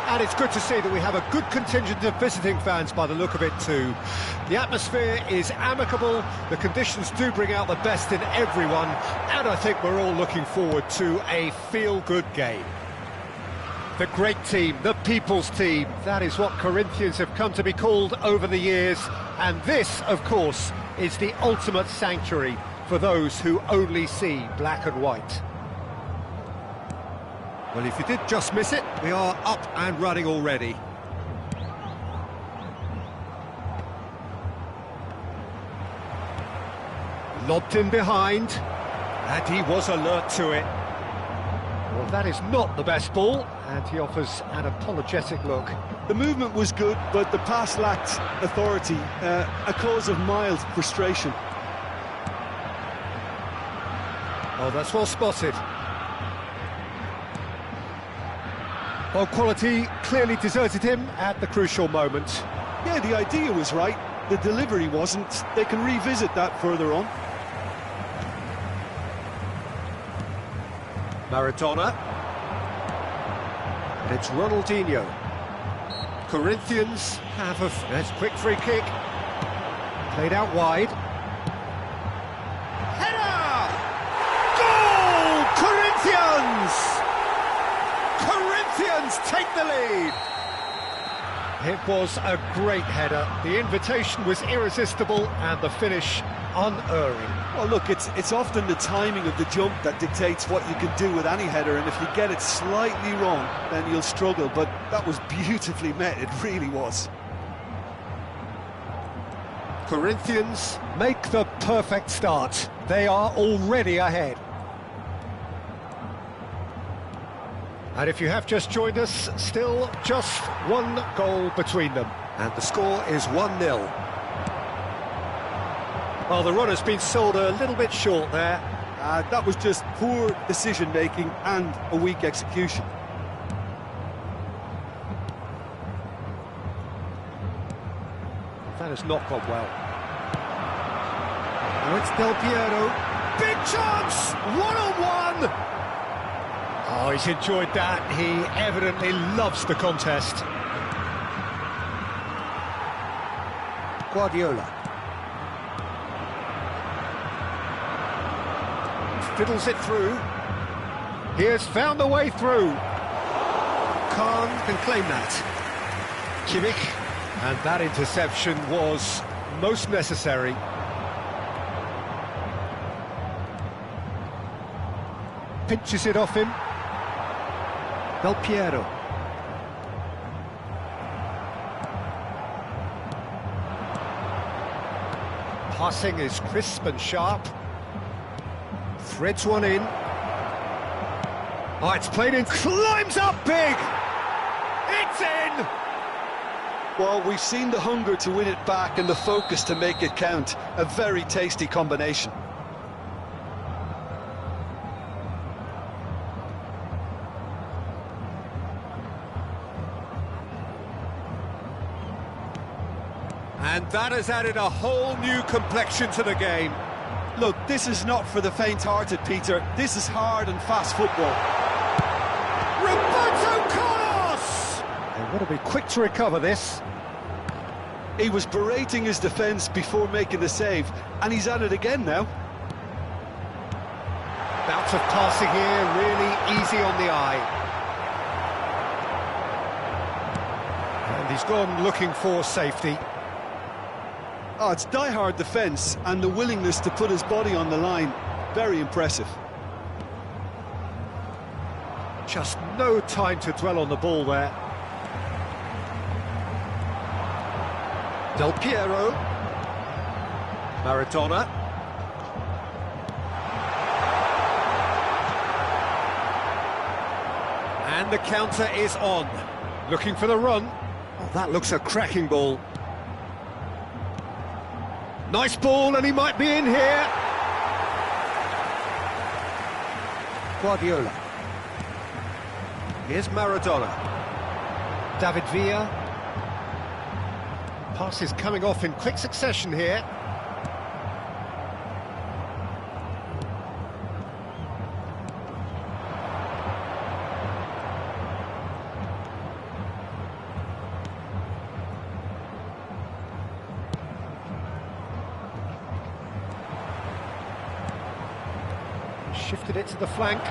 And it's good to see that we have a good contingent of visiting fans by the look of it too. The atmosphere is amicable, the conditions do bring out the best in everyone, and I think we're all looking forward to a feel-good game. The great team, the people's team, that is what Corinthians have come to be called over the years. And this, of course, is the ultimate sanctuary for those who only see black and white. Well, if you did just miss it, we are up and running already. Lobbed in behind, and he was alert to it. Well, that is not the best ball, and he offers an apologetic look. The movement was good, but the pass lacked authority, a cause of mild frustration. Oh, that's well spotted. Well, quality clearly deserted him at the crucial moment. Yeah, the idea was right, the delivery wasn't. They can revisit that further on. Maradona. And it's Ronaldinho. Corinthians have a that's quick free kick. Played out wide. Header! Goal! Corinthians! Corinthians take the lead! It was a great header. The invitation was irresistible and the finish unerring. Well, look, it's often the timing of the jump that dictates what you can do with any header, and if you get it slightly wrong, then you'll struggle, but that was beautifully met, it really was. Corinthians make the perfect start. They are already ahead. And if you have just joined us, still just one goal between them. And the score is 1-0. Well, the run has been sold a little bit short there. That was just poor decision-making and a weak execution. That has not gone well. Now it's Del Piero. Big chance! One-on-one! Oh, he's enjoyed that. He evidently loves the contest. Guardiola. Fiddles it through. He has found the way through. Khan can claim that. Kimmich. And that interception was most necessary. Pinches it off him. Del Piero. Passing is crisp and sharp. Threads one in. Oh, it's played in. Climbs up big! It's in! Well, we've seen the hunger to win it back and the focus to make it count. A very tasty combination. And that has added a whole new complexion to the game. Look, this is not for the faint-hearted, Peter. This is hard and fast football. Roberto Carlos! They want to be quick to recover this. He was berating his defence before making the save, and he's at it again now. Bouts of passing here, really easy on the eye. And he's gone looking for safety. Oh, it's die-hard defence and the willingness to put his body on the line. Very impressive. Just no time to dwell on the ball there. Del Piero. Maradona. And the counter is on. Looking for the run. Oh, that looks a cracking ball. Nice ball, and he might be in here. Guardiola. Here's Maradona. David Villa. Passes coming off in quick succession here. Shifted it to the flank.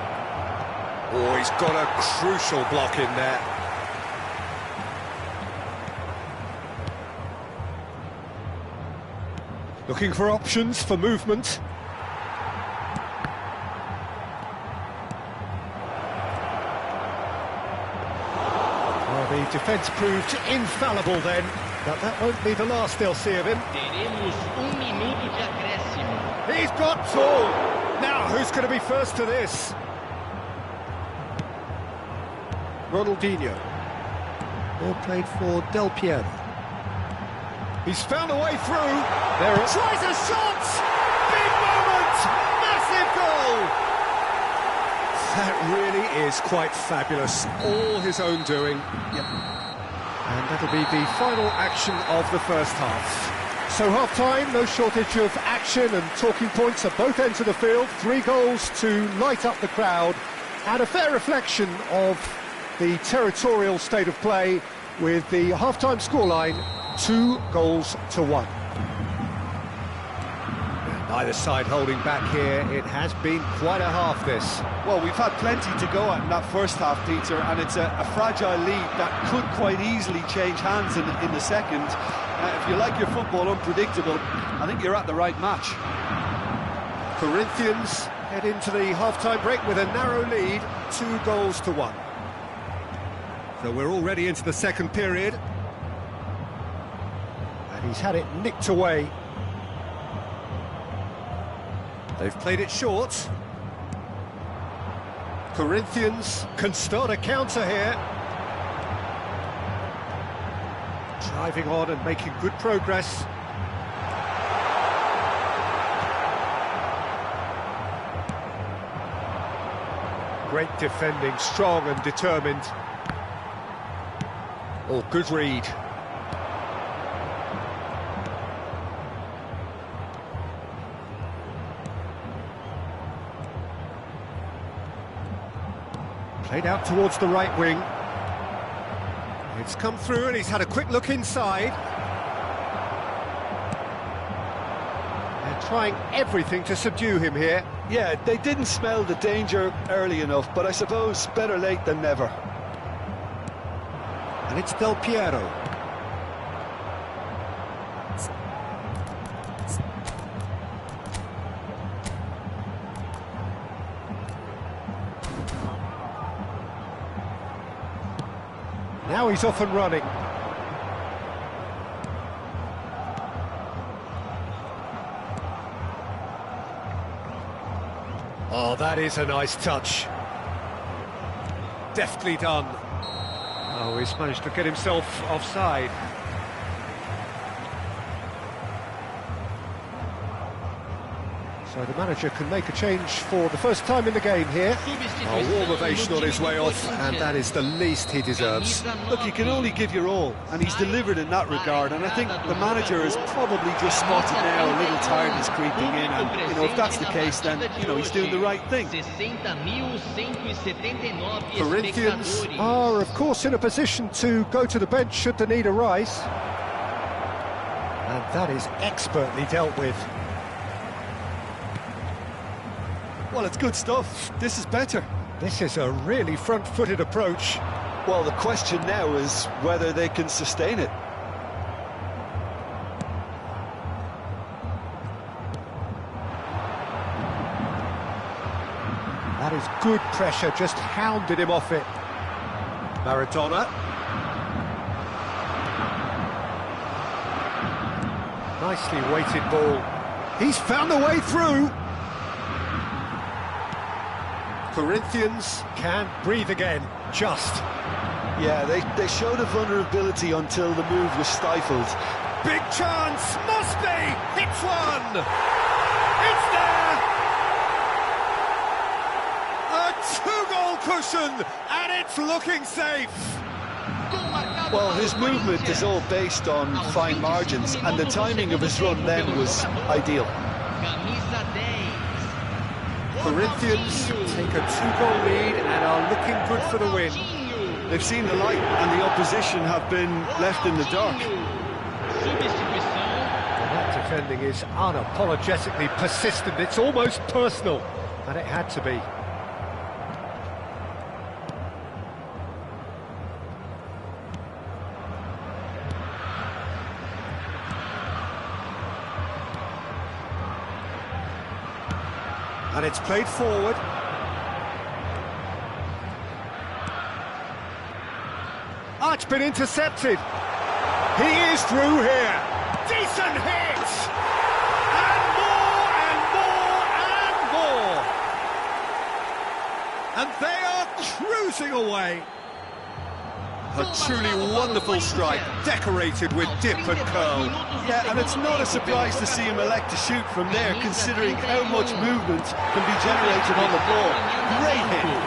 Oh, he's got a crucial block in there. Looking for options for movement. Well, the defence proved infallible then, but that won't be the last they'll see of him. Teremos minuto de acréscimo. He's got two! Now, who's going to be first to this? Ronaldinho. Ball played for Del Piero. He's found a way through. There it tries a shot! Big moment! Massive goal! That really is quite fabulous. All his own doing. Yep. And that'll be the final action of the first half. So half-time, no shortage of action and talking points at both ends of the field. 3 goals to light up the crowd, and a fair reflection of the territorial state of play with the half-time scoreline 2-1. Neither side holding back here. It has been quite a half, this. Well, we've had plenty to go at in that first half, Peter, and it's a fragile lead that could quite easily change hands in the second. If you like your football unpredictable, I think you're at the right match. Corinthians head into the half-time break with a narrow lead, 2-1. So we're already into the second period. And he's had it nicked away. They've played it short. Corinthians can start a counter here. Driving on and making good progress. Great defending, strong and determined. Oh, good read. Played out towards the right wing. It's come through and he's had a quick look inside. They're trying everything to subdue him here. Yeah, they didn't smell the danger early enough, but I suppose better late than never. And it's Del Piero. Now he's off and running. Oh, that is a nice touch. Deftly done. Oh, he's managed to get himself offside. So the manager can make a change for the first time in the game here. A warm ovation on his way off, and that is the least he deserves. Look, you can only give your all, and he's delivered in that regard, and I think the manager has probably just spotted now a little tiredness creeping in, and, if that's the case, then, he's doing the right thing. Corinthians are, of course, in a position to go to the bench should the need arise. And that is expertly dealt with. Well, it's good stuff. This is better. This is a really front-footed approach. Well, the question now is whether they can sustain it. That is good pressure, just hounded him off it. Maradona. Nicely weighted ball. He's found a way through. Corinthians can't breathe again, just. Yeah, they showed a vulnerability until the move was stifled. Big chance, must be, hits one! It's there! A 2-goal cushion, and it's looking safe! Well, his movement is all based on fine margins, and the timing of his run then was ideal. Corinthians take a 2-goal lead and are looking good for the win. They've seen the light, and the opposition have been left in the dark. That defending is unapologetically persistent. It's almost personal, and it had to be. And it's played forward. Oh, it's been intercepted. He is through here. Decent hit! And more, and more, and more! And they are cruising away. A truly wonderful strike, decorated with dip and curl. Yeah, and it's not a surprise to see him elect to shoot from there, considering how much movement can be generated on the ball. Great hit.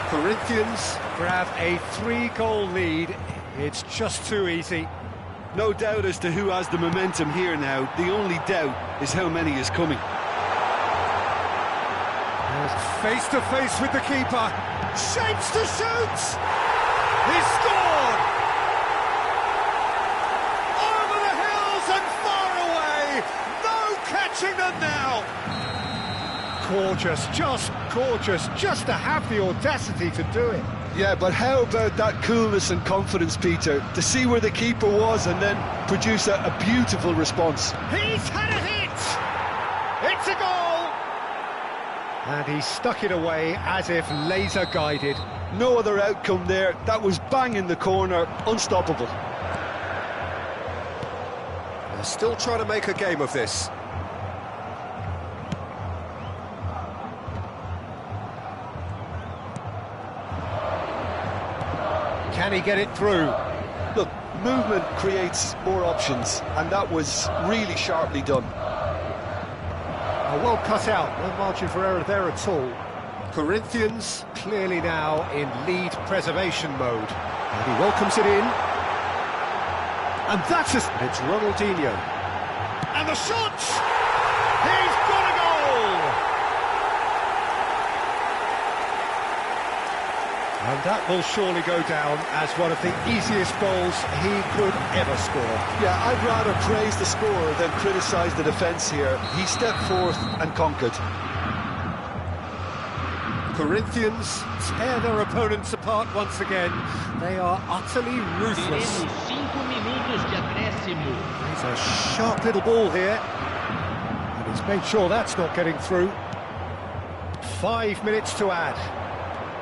Corinthians grab a 3-goal lead. It's just too easy. No doubt as to who has the momentum here now. The only doubt is how many is coming. Face to face with the keeper. Shapes to shoot! He scored! Over the hills and far away! No catching them now! Gorgeous, just to have the audacity to do it. Yeah, but how about that coolness and confidence, Peter, to see where the keeper was and then produce a beautiful response. He's had a hit! It's a goal! And he stuck it away as if laser-guided. No other outcome there. That was bang in the corner, unstoppable. They're still trying to make a game of this. Can he get it through? Look, movement creates more options, and that was really sharply done. Well cut out, no margin for error there at all. Corinthians clearly now in lead preservation mode. And he welcomes it in. And that's just... It's Ronaldinho. And the shot! He's got a goal! And that will surely go down as one of the easiest goals he could ever score. Yeah, I'd rather praise the scorer than criticise the defence here. He stepped forth and conquered. Corinthians Tear their opponents apart once again. They are utterly ruthless. He's a sharp little ball here. And he's made sure that's not getting through. 5 minutes to add.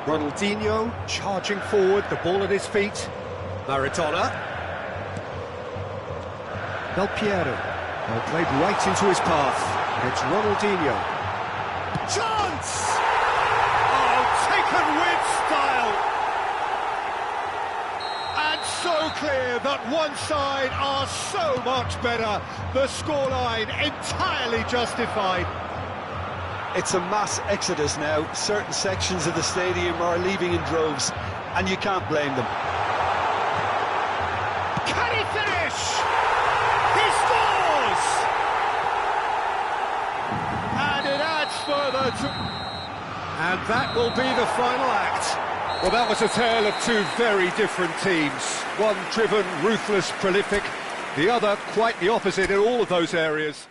Ronaldinho charging forward, the ball at his feet. Maradona. Del Piero. Well, played right into his path. It's Ronaldinho. Chance! Oh, taken with style! And so clear that one side are so much better. The scoreline entirely justified. It's a mass exodus now. Certain sections of the stadium are leaving in droves, and you can't blame them. Can he finish? He scores! And it adds further to... And that will be the final act. Well, that was a tale of two very different teams. One driven, ruthless, prolific. The other quite the opposite in all of those areas.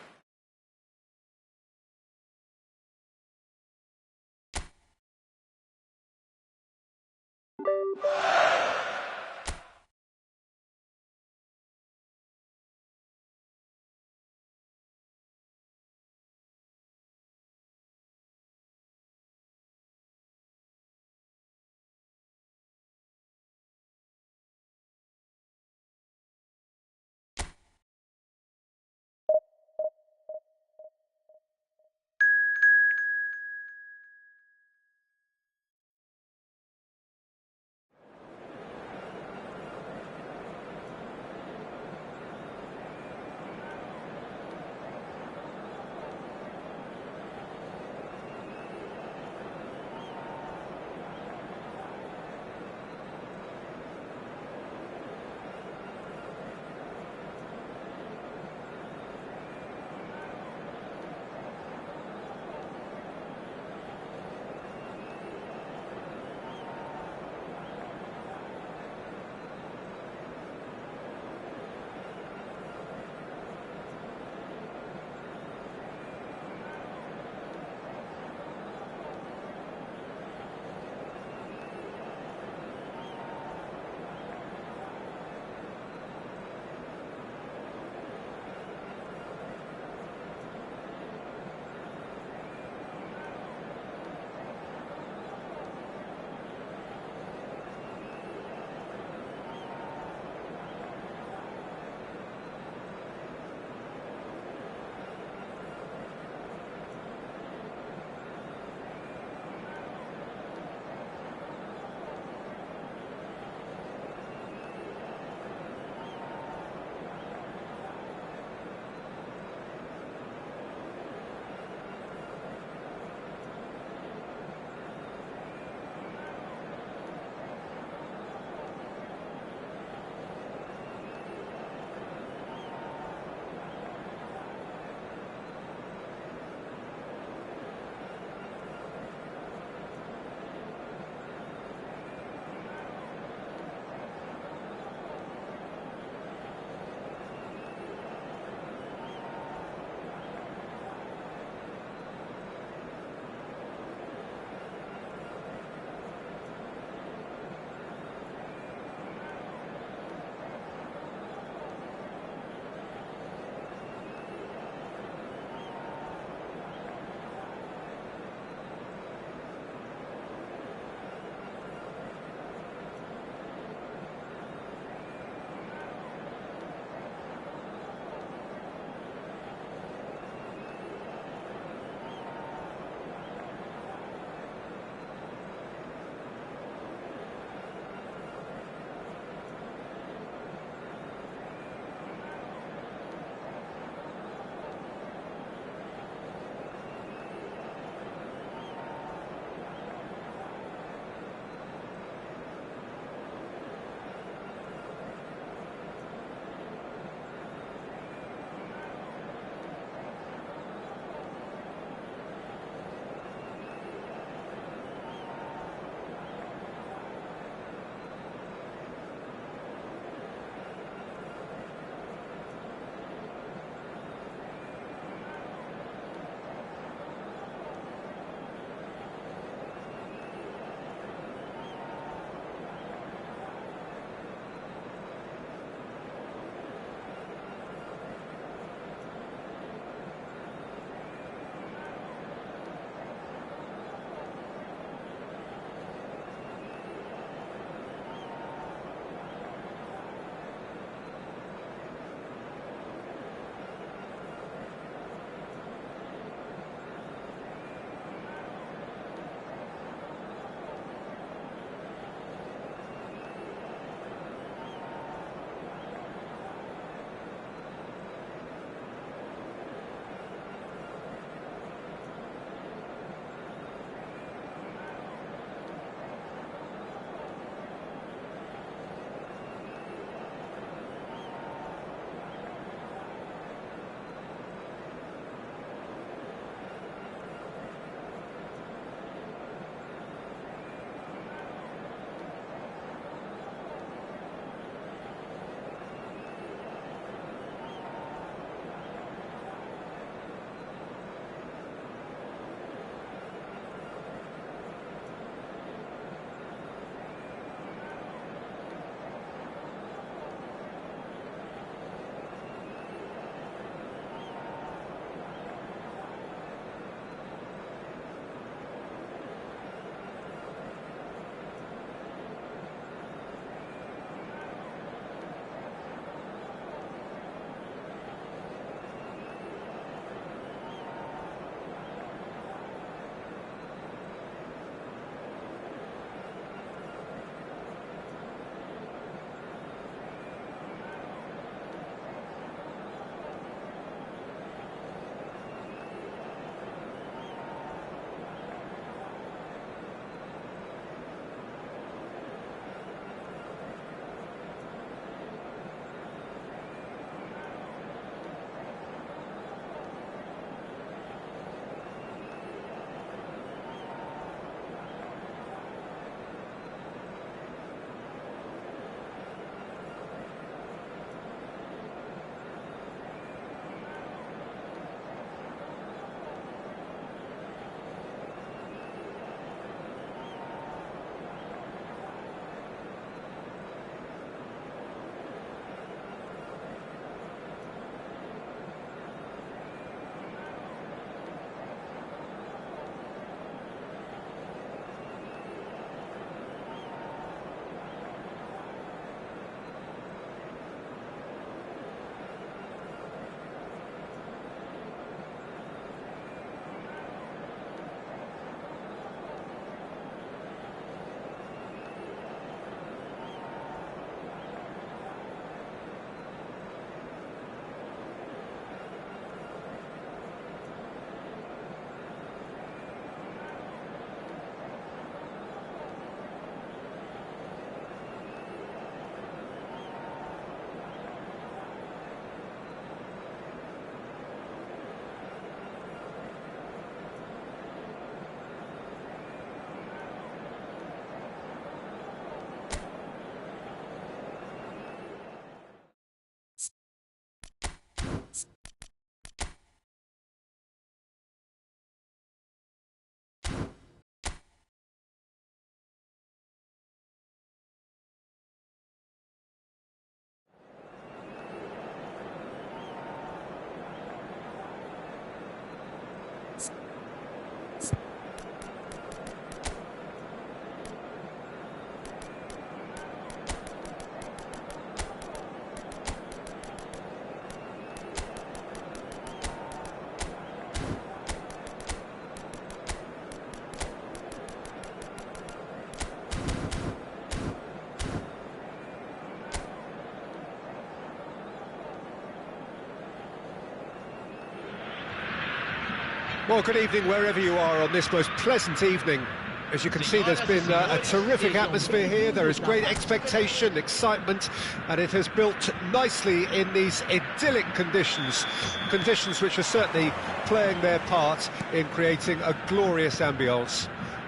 Well, good evening wherever you are on this most pleasant evening. As you can see, there's been a terrific atmosphere here. There is great expectation, excitement, and it has built nicely in these idyllic conditions. Conditions which are certainly playing their part in creating a glorious ambience.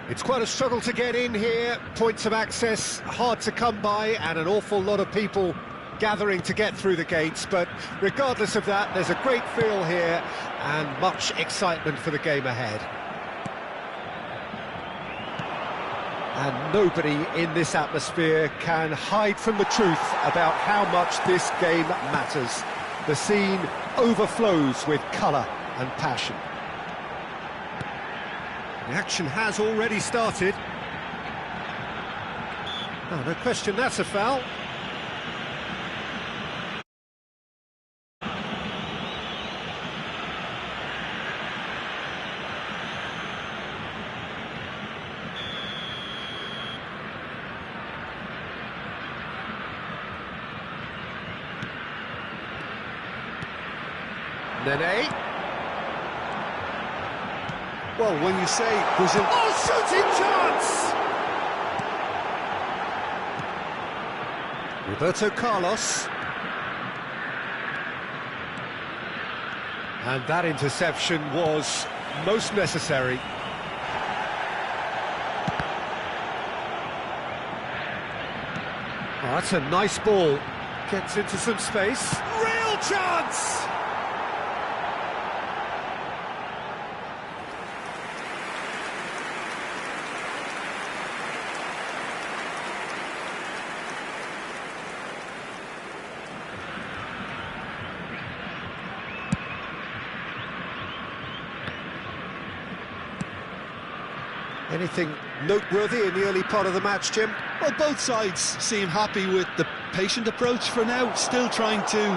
It's quite a struggle to get in here, points of access hard to come by, and an awful lot of people gathering to get through the gates, but regardless of that, there's a great feel here and much excitement for the game ahead. And nobody in this atmosphere can hide from the truth about how much this game matters. The scene overflows with colour and passion. The action has already started. Oh, no question, that's a foul. Nene. Well, when you say Brazil... Oh, shooting chance! Roberto Carlos. And that interception was most necessary. Oh, that's a nice ball. Gets into some space. Real chance! Anything noteworthy in the early part of the match, Jim? Well, both sides seem happy with the patient approach for now, still trying to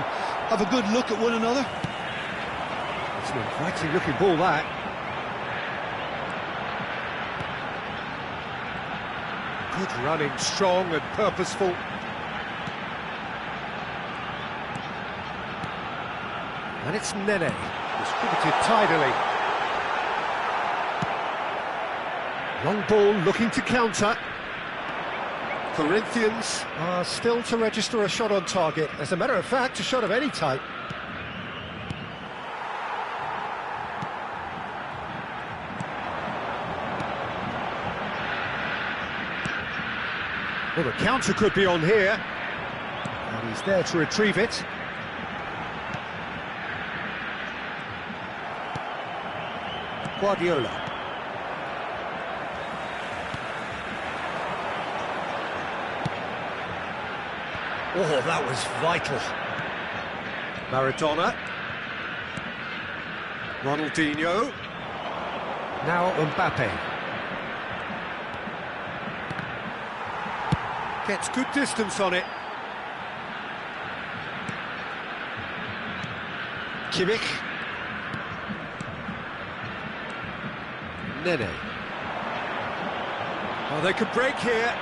have a good look at one another. It's an inviting looking ball, that. Good running, strong and purposeful. And it's Nene, distributed tidily. Long ball looking to counter. Corinthians are still to register a shot on target. As a matter of fact, a shot of any type. Well, the counter could be on here. And he's there to retrieve it. Guardiola. Oh, that was vital. Maradona. Ronaldinho. Now Mbappe. Gets good distance on it. Kimmich. Nene. Oh, they could break here.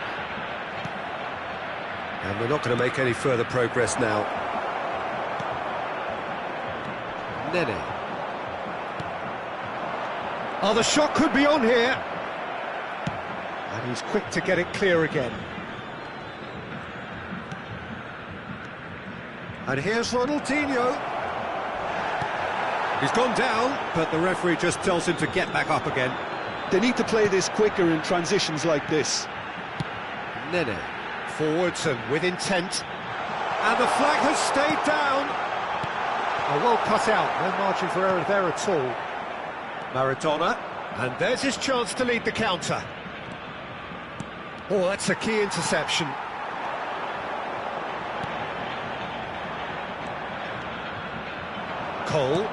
And we're not going to make any further progress now. Nene. Oh, the shot could be on here. And he's quick to get it clear again. And here's Ronaldinho. He's gone down, but the referee just tells him to get back up again. They need to play this quicker in transitions like this. Nene. Forwards and with intent, and the flag has stayed down. Oh, well cut out, no margin for error there at all. Maradona, and there's his chance to lead the counter. Oh, that's a key interception. Cole.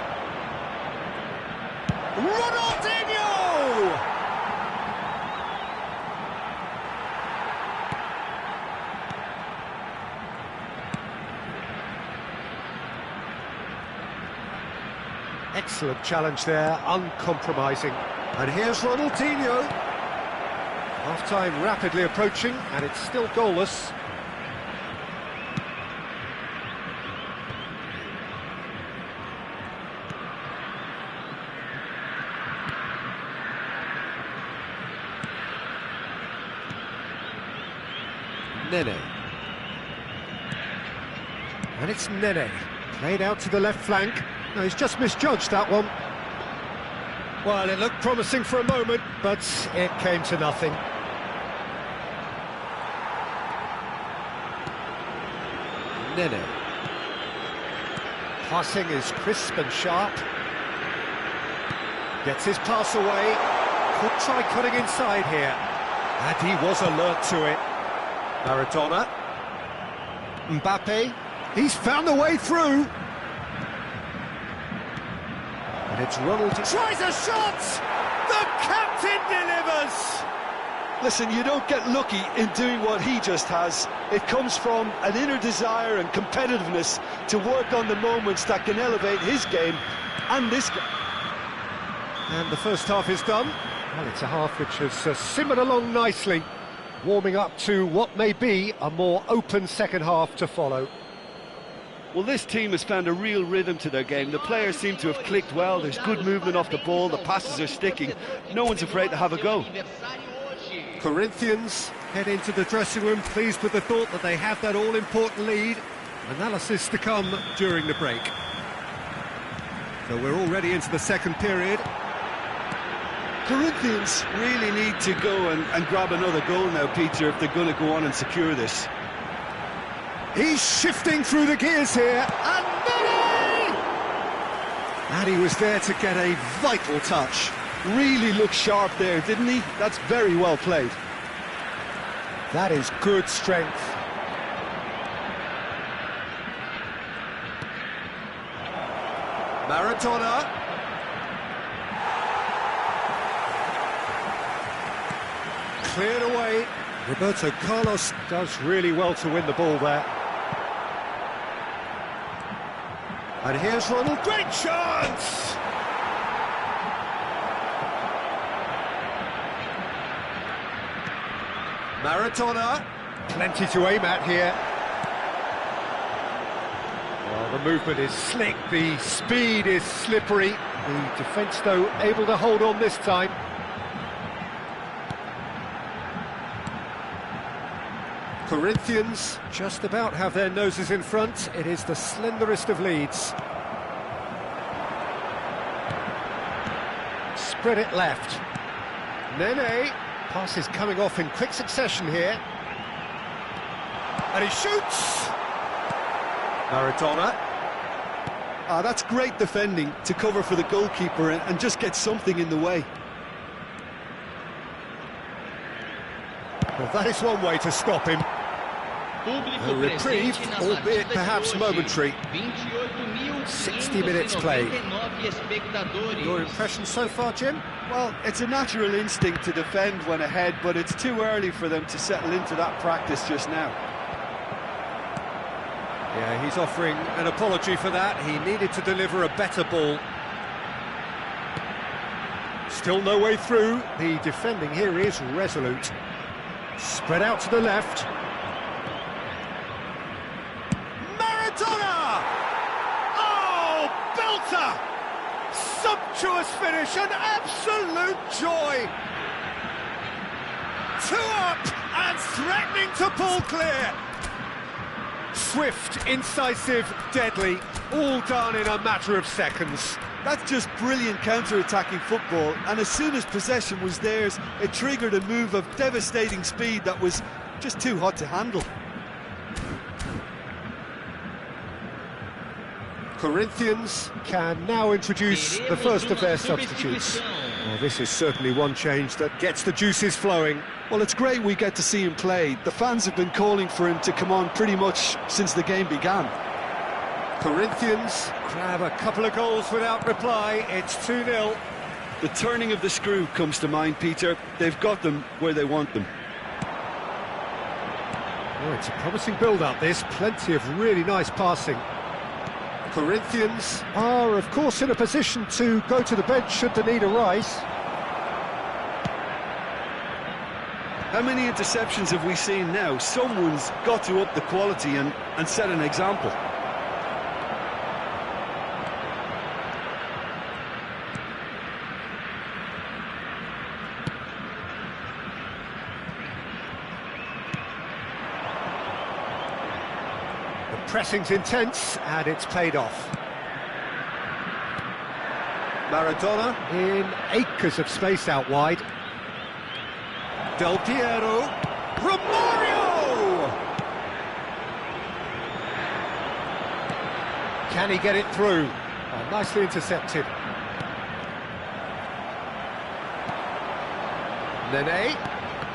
Ronaldinho! Excellent challenge there, uncompromising. And here's Ronaldinho. Half-time rapidly approaching, and it's still goalless. Nene. And it's Nene. Played out to the left flank. No, he's just misjudged that one. Well, it looked promising for a moment, but it came to nothing. Nene. Passing is crisp and sharp. Gets his pass away. Could try cutting inside here. And he was alert to it. Maradona. Mbappe. He's found a way through. And it's Ronald. Tries a shot! The captain delivers! Listen, you don't get lucky in doing what he just has. It comes from an inner desire and competitiveness to work on the moments that can elevate his game and this game. And the first half is done. Well, it's a half which has simmered along nicely, warming up to what may be a more open second half to follow. Well, this team has found a real rhythm to their game. The players seem to have clicked well. There's good movement off the ball. The passes are sticking. No one's afraid to have a go. Corinthians head into the dressing room pleased with the thought that they have that all-important lead. Analysis to come during the break. So we're already into the second period. Corinthians really need to go and grab another goal now, Peter, if they're going to go on and secure this. He's shifting through the gears here, and Nene! And he was there to get a vital touch. Really looked sharp there, didn't he? That's very well played. That is good strength. Maradona. Cleared away. Roberto Carlos does really well to win the ball there. And here's Ronald, great chance! Maradona, plenty to aim at here. Well, the movement is slick, the speed is slippery. The defence, though, able to hold on this time. Corinthians just about have their noses in front. It is the slenderest of leads. Spread it left. Nene. Pass is coming off in quick succession here. And he shoots! Maradona. That's great defending to cover for the goalkeeper and just get something in the way. Well, that is one way to stop him. A reprieve, albeit perhaps momentary. 60 minutes played. Your impression so far, Jim? Well, it's a natural instinct to defend when ahead, but it's too early for them to settle into that practice just now. Yeah, he's offering an apology for that. He needed to deliver a better ball. Still no way through. The defending here is resolute. Spread out to the left. Maradona! Oh, belter! Sumptuous finish, an absolute joy! 2 up and threatening to pull clear. Swift, incisive, deadly, all done in a matter of seconds. That's just brilliant counter-attacking football, and as soon as possession was theirs, it triggered a move of devastating speed that was just too hot to handle. Corinthians can now introduce the first of their substitutes. Well, this is certainly one change that gets the juices flowing. Well, it's great we get to see him play. The fans have been calling for him to come on pretty much since the game began. Corinthians grab a couple of goals without reply. It's 2-0. The turning of the screw comes to mind, Peter. They've got them where they want them. Oh, it's a promising build-up, this. Plenty of really nice passing. Corinthians are, of course, in a position to go to the bench should the need arise. How many interceptions have we seen now? Someone's got to up the quality and set an example. pressing's intense, and it's paid off. Maradona in acres of space out wide. Del Piero. Romario! Can he get it through? Oh, nicely intercepted. Nene.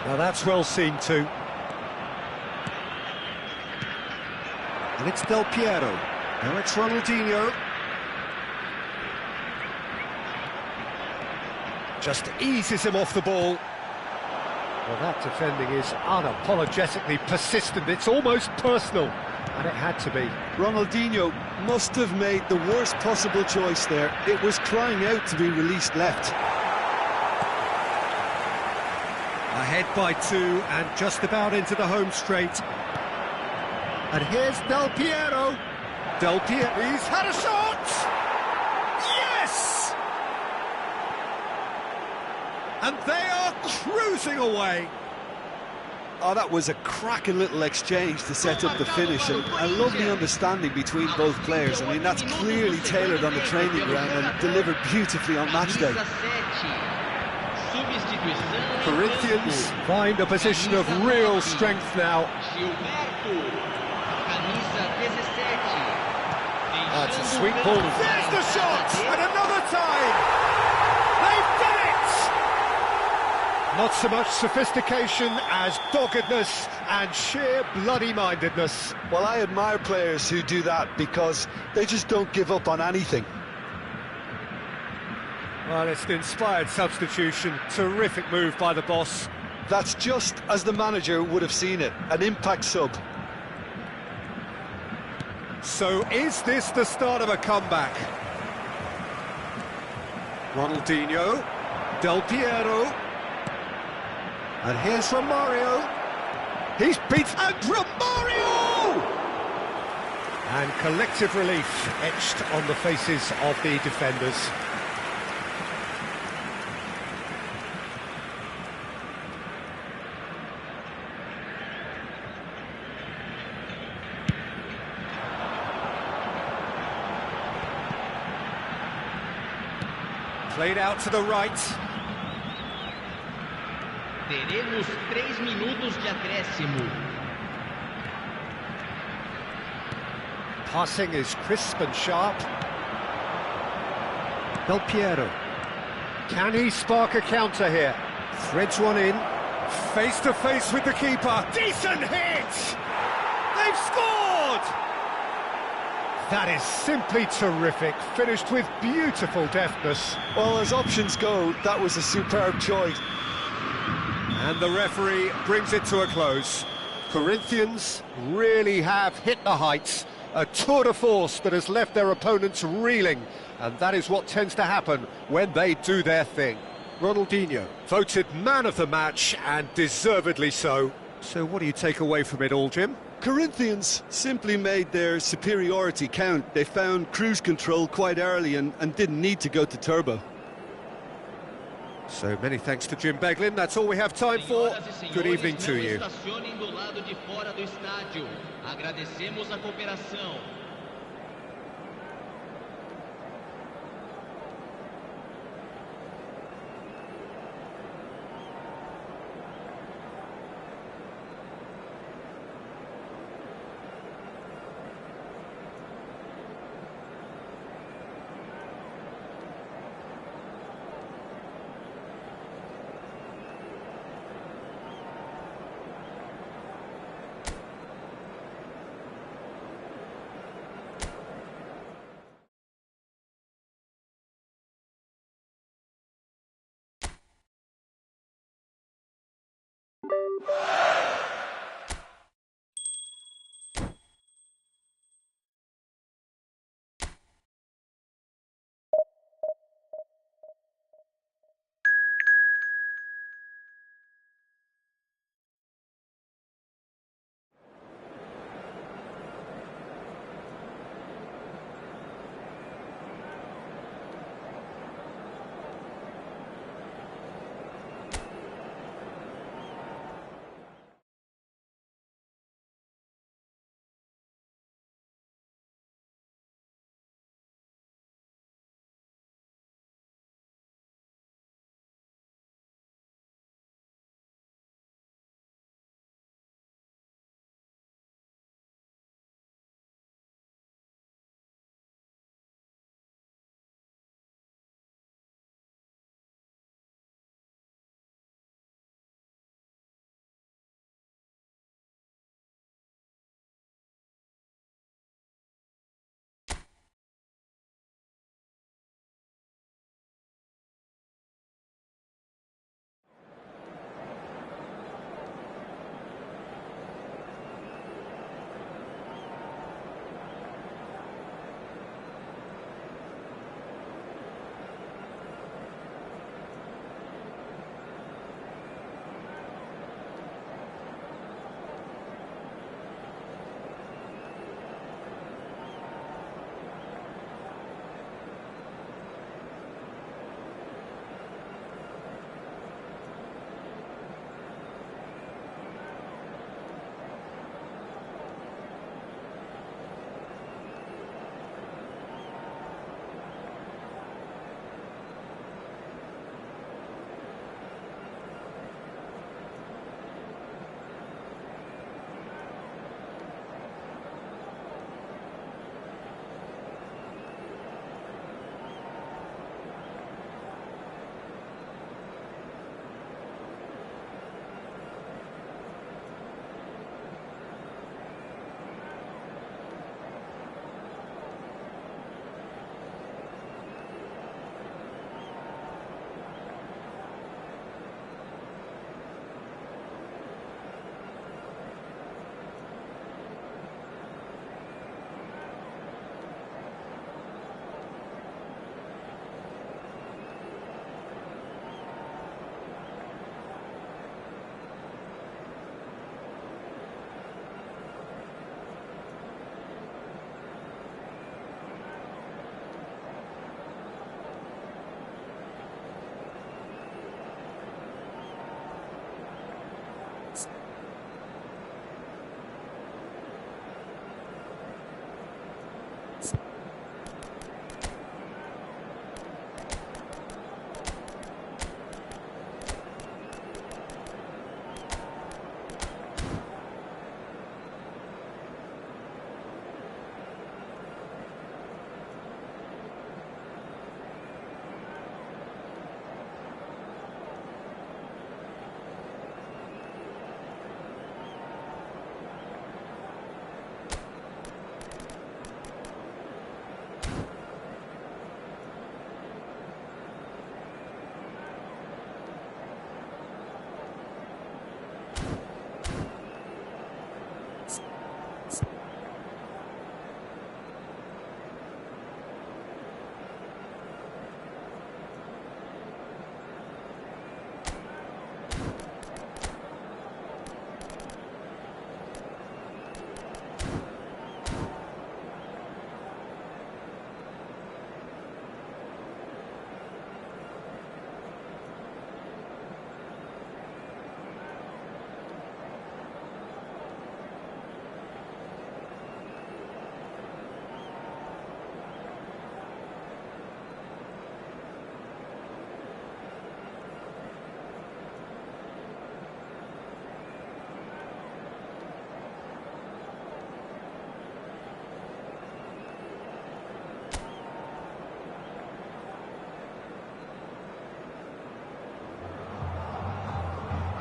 Now that's well seen too. And it's Del Piero. Now it's Ronaldinho. Just eases him off the ball. Well, that defending is unapologetically persistent. It's almost personal, and it had to be. Ronaldinho must have made the worst possible choice there. It was crying out to be released left. Ahead by 2 and just about into the home straight. And here's Del Piero. Del Piero, he's had a shot! Yes! And they are cruising away. Oh, that was a cracking little exchange to set up the finish, and a lovely understanding between both players. I mean, that's clearly tailored on the training ground and delivered beautifully on match day. Corinthians find a position of real strength now. That's a sweet ball. There's the shot! And another time! They've done it! Not so much sophistication as doggedness and sheer bloody-mindedness. Well, I admire players who do that because they just don't give up on anything. Well, it's an inspired substitution. Terrific move by the boss. That's just as the manager would have seen it, an impact sub. So is this the start of a comeback? Ronaldinho, Del Piero, and here's Romario. He's beat, and Romario! And collective relief etched on the faces of the defenders. Played out to the right. Teremos 3 minutos de acréscimo. Passing is crisp and sharp. Del Piero. Can he spark a counter here? Threads one in. Face to face with the keeper. Decent hit! They've scored! That is simply terrific, finished with beautiful deftness. Well, as options go, that was a superb choice. And the referee brings it to a close. Corinthians really have hit the heights. A tour de force that has left their opponents reeling. And that is what tends to happen when they do their thing. Ronaldinho, voted man of the match, and deservedly so. So what do you take away from it all, Jim? Corinthians simply made their superiority count. They found cruise control quite early and didn't need to go to turbo. So many thanks to Jim Beglin. That's all we have time for. Good evening to you. Agradecemos a cooperação.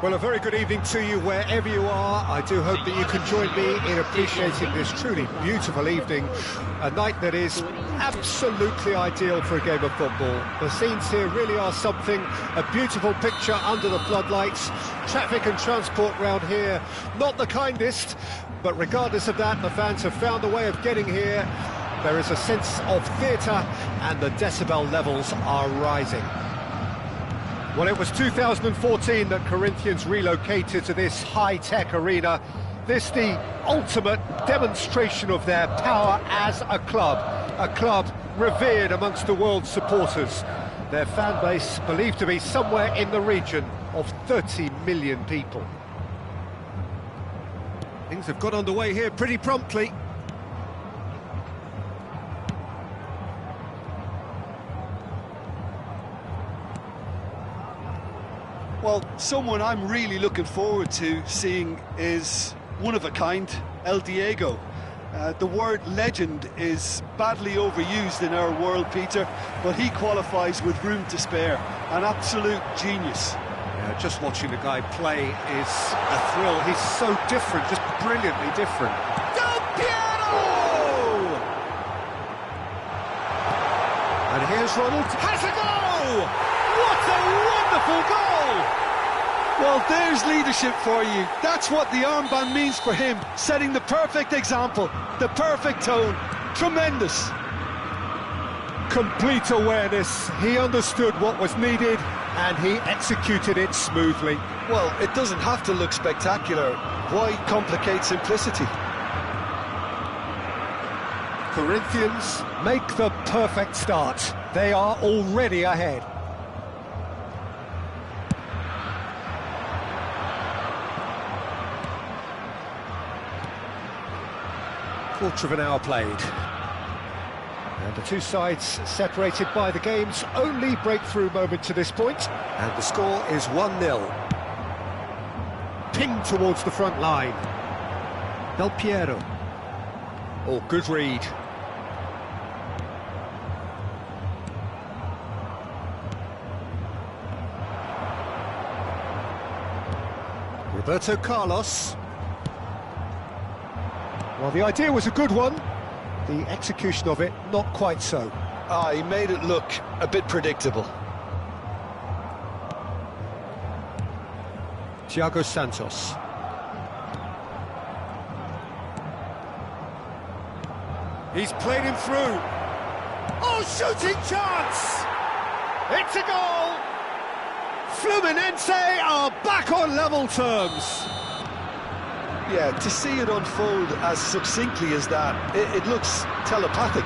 Well, a very good evening to you wherever you are. I do hope that you can join me in appreciating this truly beautiful evening, a night that is absolutely ideal for a game of football. The scenes here really are something, a beautiful picture under the floodlights. Traffic and transport round here, not the kindest, but regardless of that, the fans have found a way of getting here. There is a sense of theatre and the decibel levels are rising. Well, it was 2014 that Corinthians relocated to this high-tech arena. This the ultimate demonstration of their power as a club revered amongst the world's supporters. Their fan base believed to be somewhere in the region of 30 million people. Things have got underway here pretty promptly. Well, someone I'm really looking forward to seeing is one of a kind, El Diego. The word legend is badly overused in our world, Peter, but he qualifies with room to spare. An absolute genius. Yeah, just watching the guy play is a thrill. He's so different, just brilliantly different. Del Piero! And here's Ronald. Has a goal! What a wonderful goal! Well, there's leadership for you. That's what the armband means for him, setting the perfect example, the perfect tone. Tremendous. Complete awareness. He understood what was needed and he executed it smoothly. Well, it doesn't have to look spectacular. Why complicate simplicity? Corinthians make the perfect start. They are already ahead. Quarter of an hour played. And the two sides separated by the game's only breakthrough moment to this point. And the score is 1-0. Pinged towards the front line. Del Piero. Oh, good read. Roberto Carlos. Well, the idea was a good one, the execution of it not quite so. He made it look a bit predictable. Thiago Santos. He's played him through. Oh, shooting chance! It's a goal! Fluminense are back on level terms. Yeah, to see it unfold as succinctly as that, it looks telepathic.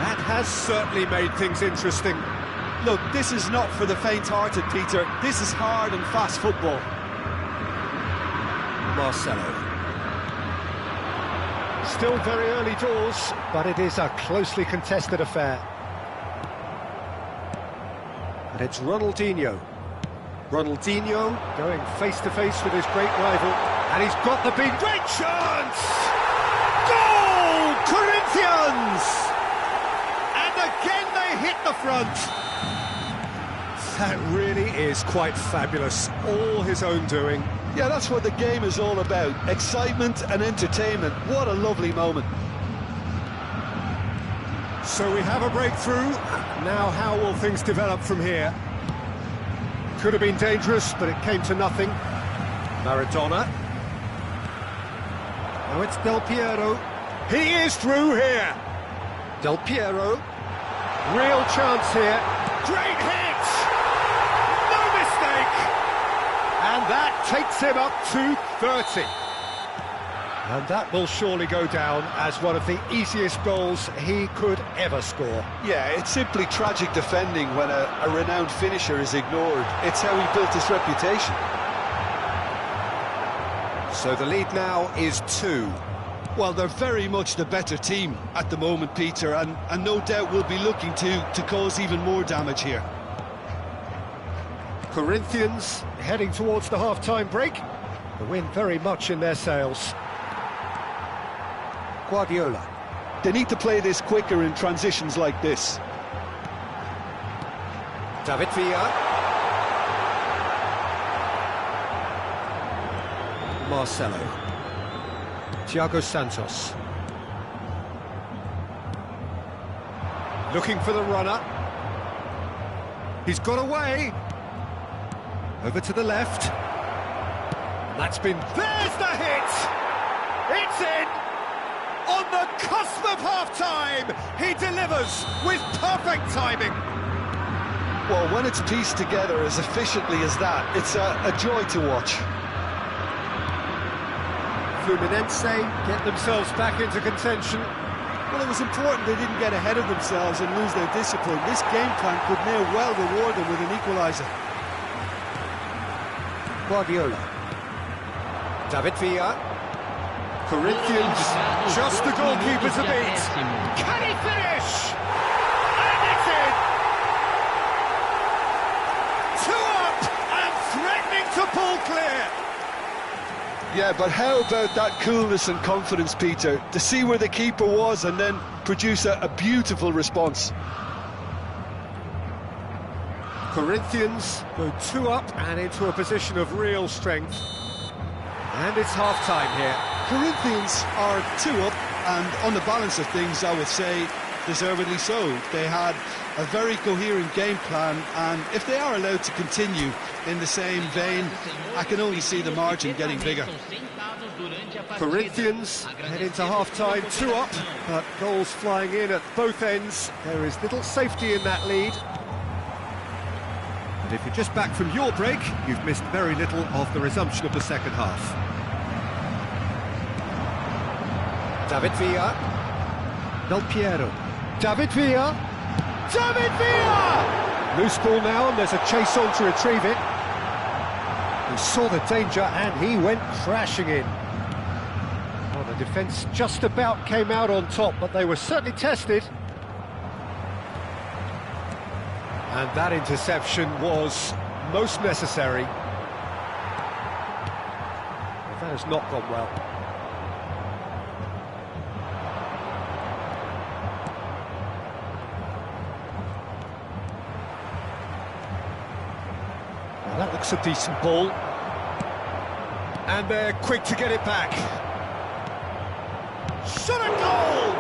That has certainly made things interesting. Look, this is not for the faint-hearted, Peter. This is hard and fast football. Marcelo. Still very early doors, but it is a closely contested affair. And it's Ronaldinho. Ronaldinho going face-to-face with his great rival, and he's got the big... Great chance! Goal! Corinthians! And again they hit the front. That really is quite fabulous, all his own doing. Yeah, that's what the game is all about, excitement and entertainment. What a lovely moment. So we have a breakthrough. Now how will things develop from here? Could have been dangerous, but it came to nothing. Maradona. Now it's Del Piero. He is through here. Del Piero. Real chance here. Great hit! No mistake! And that takes him up to 30. And that will surely go down as one of the easiest goals he could ever score. Yeah, it's simply tragic defending when a renowned finisher is ignored. It's how he built his reputation. So the lead now is 2. Well, they're very much the better team at the moment, Peter, and no doubt will be looking to cause even more damage here. Corinthians heading towards the half-time break. The wind very much in their sails. Guardiola. They need to play this quicker in transitions like this. David Villa. Marcelo. Thiago Santos. Looking for the runner. He's got away. Over to the left. That's been... There's the hit! It's in! On the cusp of half-time, he delivers with perfect timing. Well, when it's pieced together as efficiently as that, it's a joy to watch. Fluminense get themselves back into contention. Well, it was important they didn't get ahead of themselves and lose their discipline. This game plan could now well reward them with an equaliser. Guardiola. David Villa. Corinthians, just the goalkeeper's a beat. Can he finish? And it's in! 2 up and threatening to pull clear. Yeah, but how about that coolness and confidence, Peter, to see where the keeper was and then produce a beautiful response. Corinthians go 2 up and into a position of real strength. And it's half-time here. Corinthians are 2 up, and on the balance of things, I would say, deservedly so. They had a very coherent game plan, and if they are allowed to continue in the same vein, I can only see the margin getting bigger. Corinthians head into half-time 2 up, but goals flying in at both ends. There is little safety in that lead. And if you're just back from your break, you've missed very little of the resumption of the second half. David Villa. Del Piero. David Villa. David Villa! Loose ball now, and there's a chase on to retrieve it. He saw the danger, and he went crashing in. Well, the defence just about came out on top, but they were certainly tested. And that interception was most necessary. But that has not gone well. Well, that looks a decent ball. And they're quick to get it back. Shot a goal!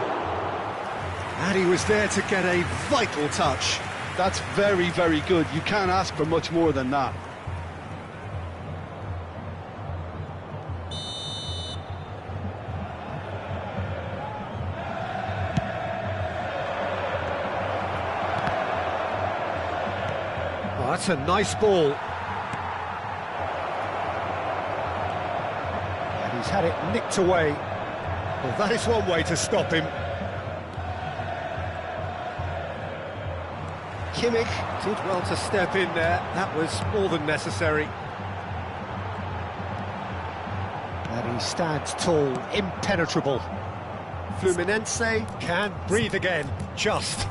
And he was there to get a vital touch. That's very, very good. You can't ask for much more than that. Oh, that's a nice ball. And he's had it nicked away. Well, that is one way to stop him. Kimmich did well to step in there. That was more than necessary. And he stands tall, impenetrable. Fluminense can breathe again, just.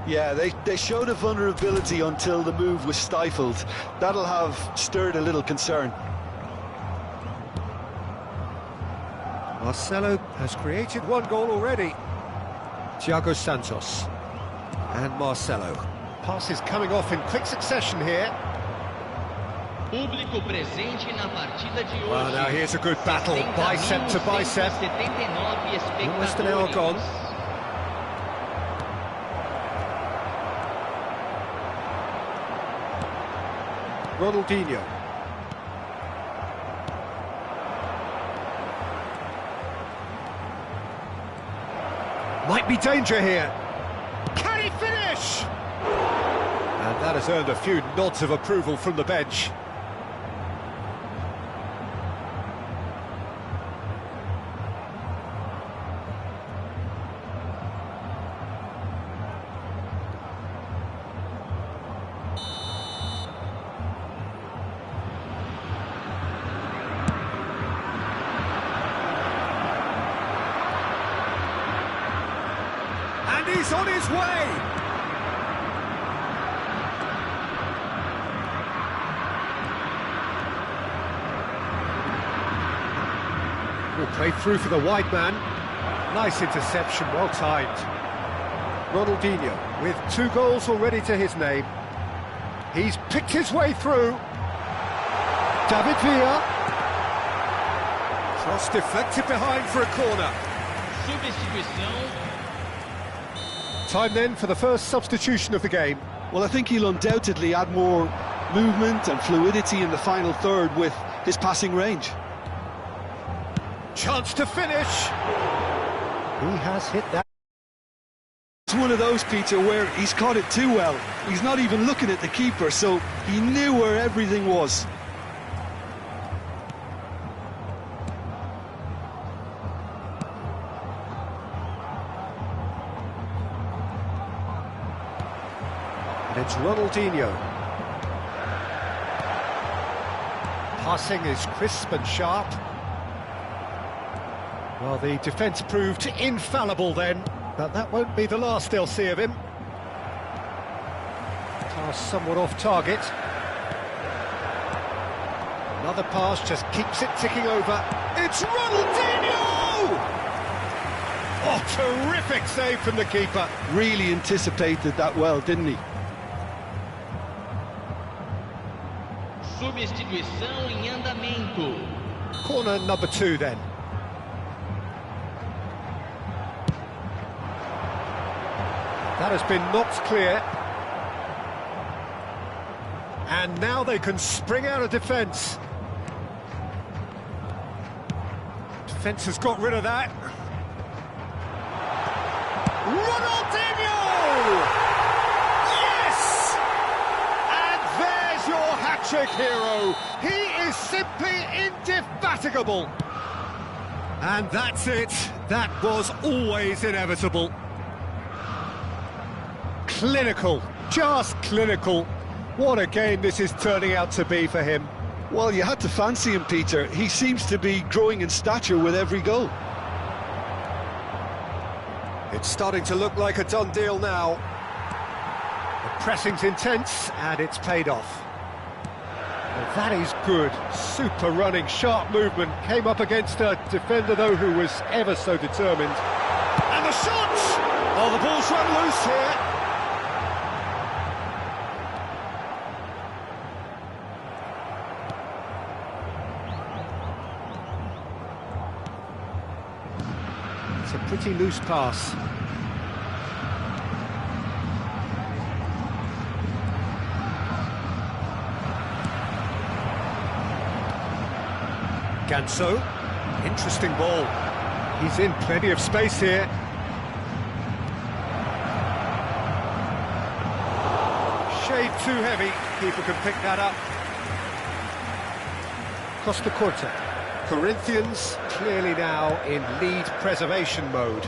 Yeah, they showed a vulnerability until the move was stifled. That'll have stirred a little concern. Marcelo has created 1 goal already. Thiago Santos and Marcelo. Passes coming off in quick succession here. Público presente na partida de hoje. Well, now here's a good battle, bicep to bicep. Almost an hour gone. Ronaldinho. Might be danger here. Can he finish? And that has earned a few nods of approval from the bench. And he's on his way! Will play through for the wide man. Nice interception, well timed. Ronaldinho with 2 goals already to his name. He's picked his way through. David Villa. Cross deflected behind for a corner. Substituição. Time then for the first substitution of the game. Well, I think he'll undoubtedly add more movement and fluidity in the final third with his passing range. Chance to finish. He has hit that. It's one of those, Peter, where he's caught it too well. He's not even looking at the keeper, so he knew where everything was. And it's Ronaldinho. Passing is crisp and sharp. Well, the defence proved infallible then, but that won't be the last they'll see of him. Pass somewhat off target. Another pass just keeps it ticking over. It's Ronaldinho! Oh, terrific save from the keeper. Really anticipated that well, didn't he? Substituição em andamento. Corner number 2 then. That has been knocked clear. And now they can spring out of defence. Defence has got rid of that. Ronaldinho! Yes! And there's your hat-trick hero. He is simply indefatigable. And that's it. That was always inevitable. Clinical, just clinical. What a game this is turning out to be for him. Well, you had to fancy him, Peter. He seems to be growing in stature with every goal. It's starting to look like a done deal now. The pressing's intense, and it's paid off. Well, that is good. Super running, sharp movement. Came up against a defender, though, who was ever so determined. And the shot! Oh, the ball's run loose here. It's a pretty loose pass. Ganso, interesting ball. He's in plenty of space here. Shade too heavy, keeper can pick that up. Costa Corta. Corinthians clearly now in lead preservation mode.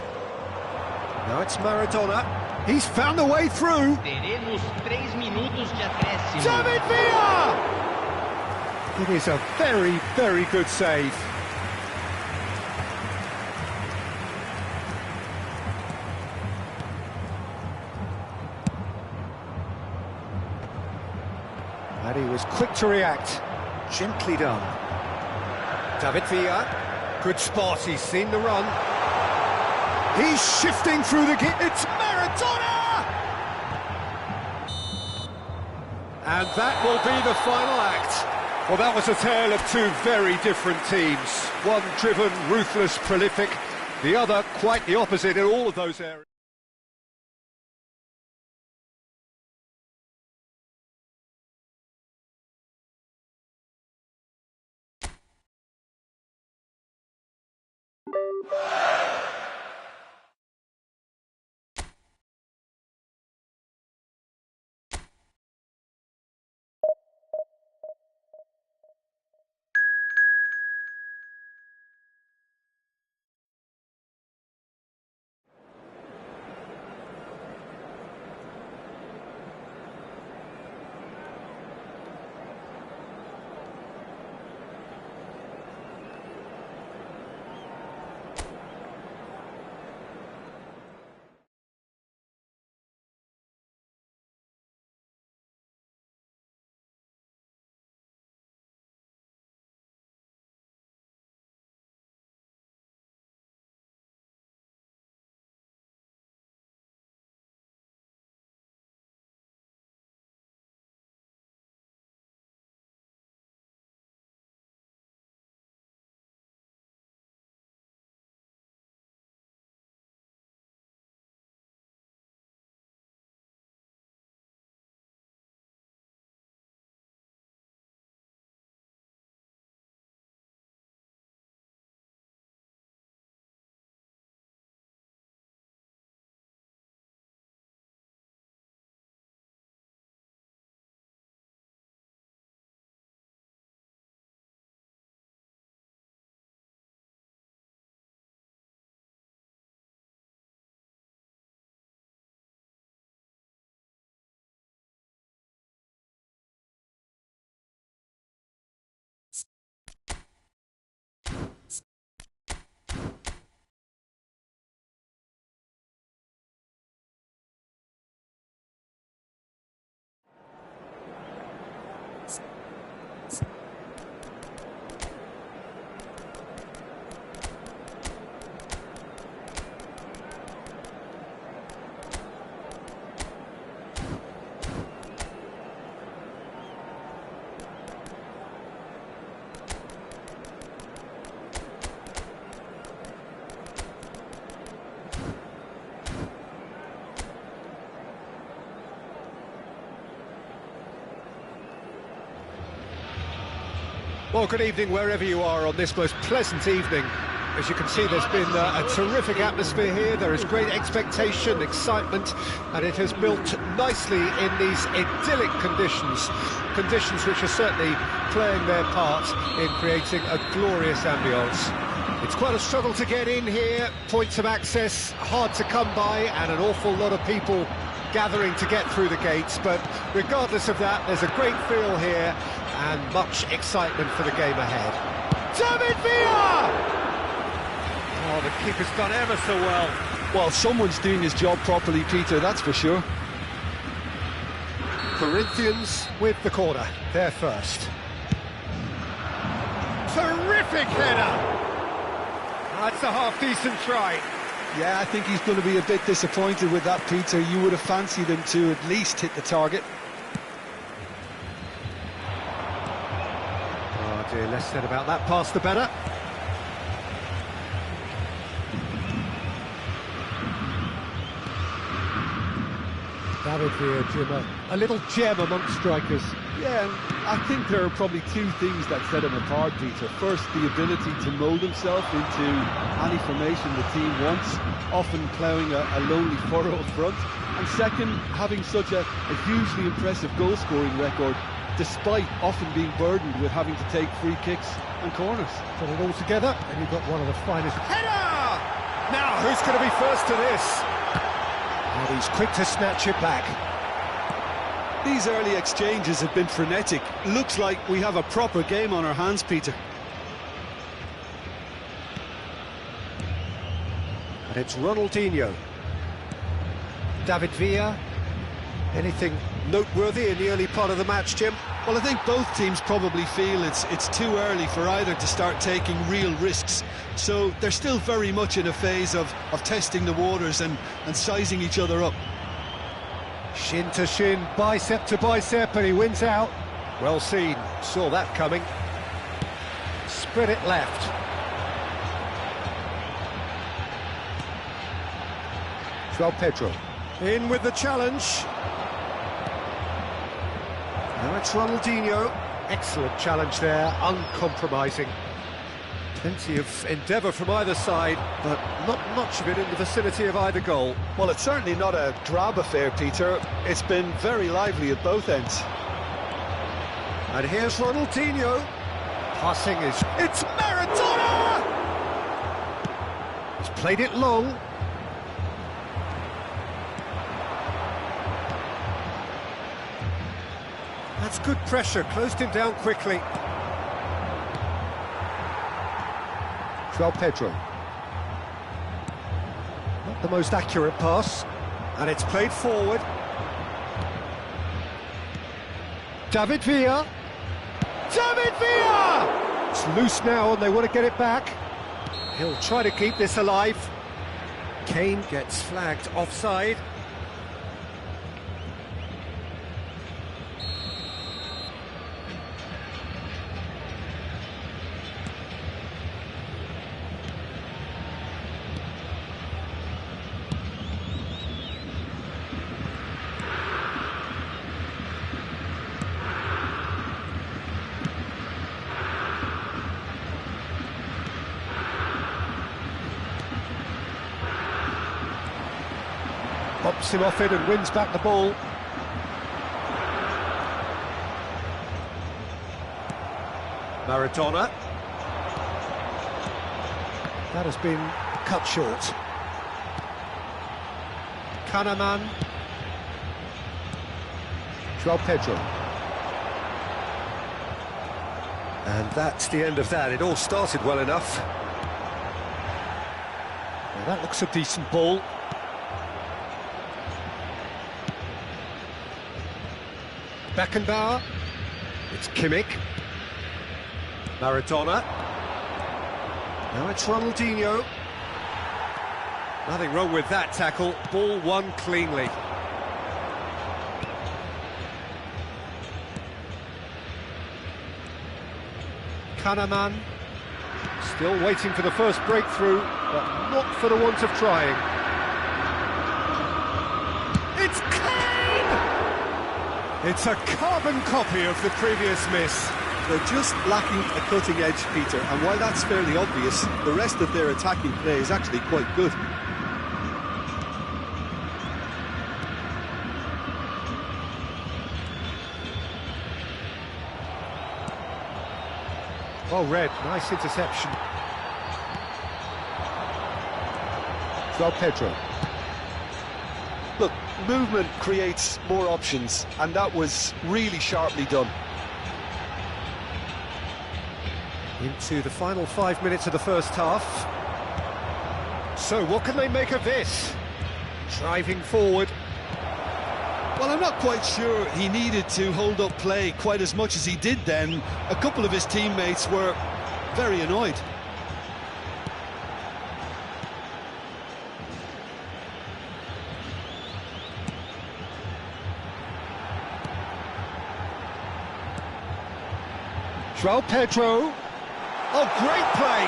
Now it's Maradona. He's found a way through. Teremos 3 minutos de acréscimo. David Villa! It is a very, very good save. And he was quick to react. Gently done. David Villa, good spot, he's seen the run. He's shifting through the gate, it's Maradona! And that will be the final act. Well, that was a tale of two very different teams. One driven, ruthless, prolific, the other quite the opposite in all of those areas. Well, good evening wherever you are on this most pleasant evening. As you can see, there's been a terrific atmosphere here. There is great expectation, excitement, and it has built nicely in these idyllic conditions. Conditions which are certainly playing their part in creating a glorious ambience. It's quite a struggle to get in here, points of access hard to come by, and an awful lot of people gathering to get through the gates, but regardless of that, there's a great feel here and much excitement for the game ahead. David Villa! Oh, the keeper's done ever so well. Well, someone's doing his job properly, Peter, that's for sure. Corinthians with the corner, they're first. Terrific header! That's a half-decent try. Yeah, I think he's going to be a bit disappointed with that, Peter. You would have fancied him to at least hit the target. Oh dear, less said about that pass the better. David Villa, Jim, a little gem amongst strikers. Yeah, and I think there are probably two things that set him apart, Peter. First, the ability to mould himself into any formation the team wants, often ploughing a lonely furrow up front. And second, having such a hugely impressive goal-scoring record, despite often being burdened with having to take free kicks and corners. Put it all together, and you've got one of the finest. Header! Now, who's going to be first to this? And he's quick to snatch it back. These early exchanges have been frenetic. Looks like we have a proper game on our hands, Peter. And it's Ronaldinho. David Villa. Anything noteworthy in the early part of the match, Jim? Well, I think both teams probably feel it's too early for either to start taking real risks. So they're still very much in a phase of testing the waters and sizing each other up. Shin to shin, bicep to bicep, and he wins out. Well seen, saw that coming. Spread it left. João Pedro in with the challenge. Now it's Ronaldinho. Excellent challenge there, uncompromising. Plenty of endeavour from either side, but not much of it in the vicinity of either goal. Well, it's certainly not a drab affair, Peter. It's been very lively at both ends. And here's Ronaldinho. Passing is... It's Maradona! He's played it long. That's good pressure, closed him down quickly. João Pedro. Not the most accurate pass. And it's played forward. David Villa. David Villa! It's loose now and they want to get it back. He'll try to keep this alive. Kane gets flagged offside. Pops him off it and wins back the ball. Maradona. That has been cut short. Kahneman. João Pedro. And that's the end of that. It all started well enough. Well, that looks a decent ball. Beckenbauer. It's Kimmich. Maradona. Now it's Ronaldinho. Nothing wrong with that tackle. Ball won cleanly. Kahneman. Still waiting for the first breakthrough, but not for the want of trying. It's Kane! It's a carbon copy of the previous miss. They're just lacking a cutting edge, Peter, and while that's fairly obvious, the rest of their attacking play is actually quite good. Well read, nice interception. João Pedro. Look, movement creates more options, and that was really sharply done. Into the final 5 minutes of the first half. So what can they make of this? Driving forward. Well, I'm not quite sure he needed to hold up play quite as much as he did then. A couple of his teammates were very annoyed. João Pedro. Oh, great play!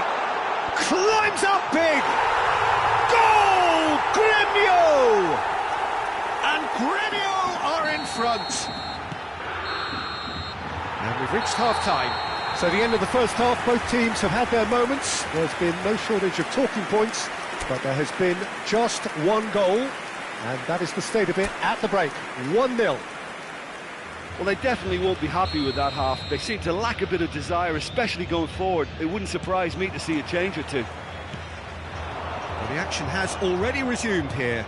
Climbs up big! Goal! Grêmio! And Grêmio are in front. And we've reached half-time. So the end of the first half, both teams have had their moments. There's been no shortage of talking points, but there has been just one goal, and that is the state of it at the break. 1-0. Well, they definitely won't be happy with that half. They seem to lack a bit of desire, especially going forward. It wouldn't surprise me to see a change or two. Well, the action has already resumed here.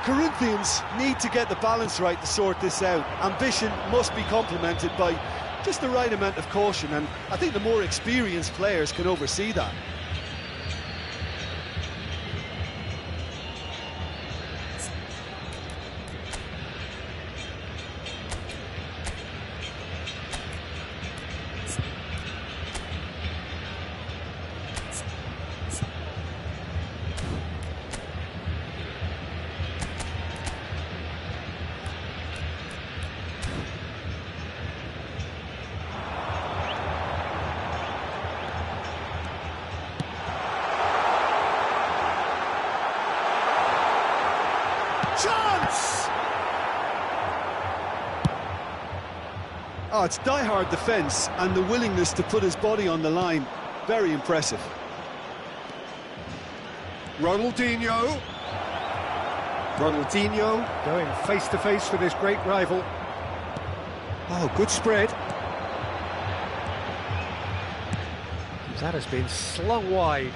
Corinthians need to get the balance right to sort this out. Ambition must be complemented by just the right amount of caution, and I think the more experienced players can oversee that. Chance! Oh, it's die-hard defence and the willingness to put his body on the line. Very impressive. Ronaldinho going face-to-face with his great rival. Oh, good spread. That has been slung wide.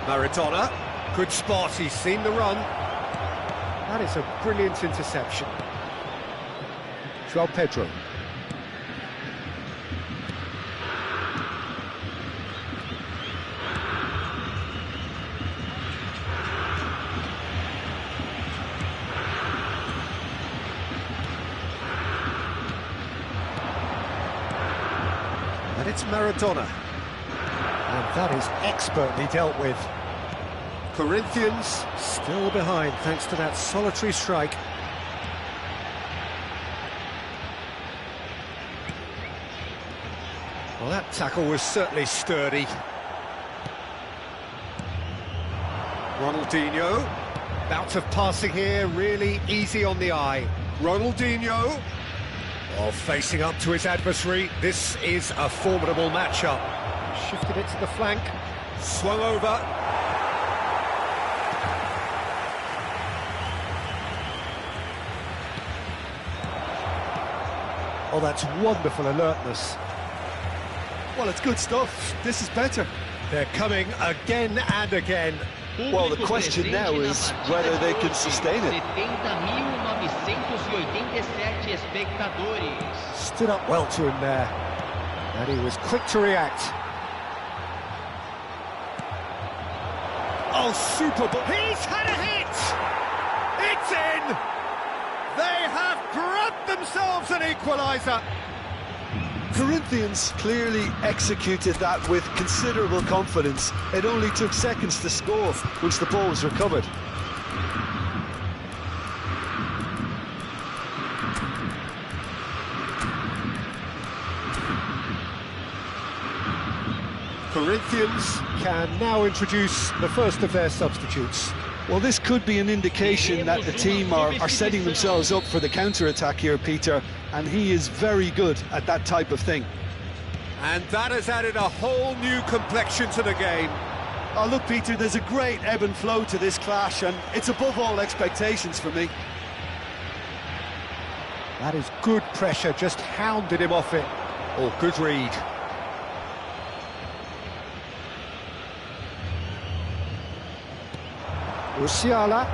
Maradona, good spot, he's seen the run. That is a brilliant interception. João Pedro. And it's Maradona. And that is expertly dealt with. Corinthians still behind thanks to that solitary strike. Well, that tackle was certainly sturdy. Ronaldinho, bout of passing here, really easy on the eye. Ronaldinho, oh, facing up to his adversary. This is a formidable matchup. Shifted it to the flank, swung over. Oh, that's wonderful alertness. Well, it's good stuff. This is better. They're coming again and again. Well, the question now is whether they can sustain it. 70.987 espectadores. Stood up well to him there. And he was quick to react. Oh, super ball. He's had a hit! It's in! They have grabbed themselves an equaliser. Corinthians clearly executed that with considerable confidence. It only took seconds to score once the ball was recovered. Corinthians can now introduce the first of their substitutes. Well, this could be an indication that the team are setting themselves up for the counter-attack here, Peter, and he is very good at that type of thing. And that has added a whole new complexion to the game. Oh, look, Peter, there's a great ebb and flow to this clash, and it's above all expectations for me. That is good pressure, just hounded him off it. Oh, good read. Musiala.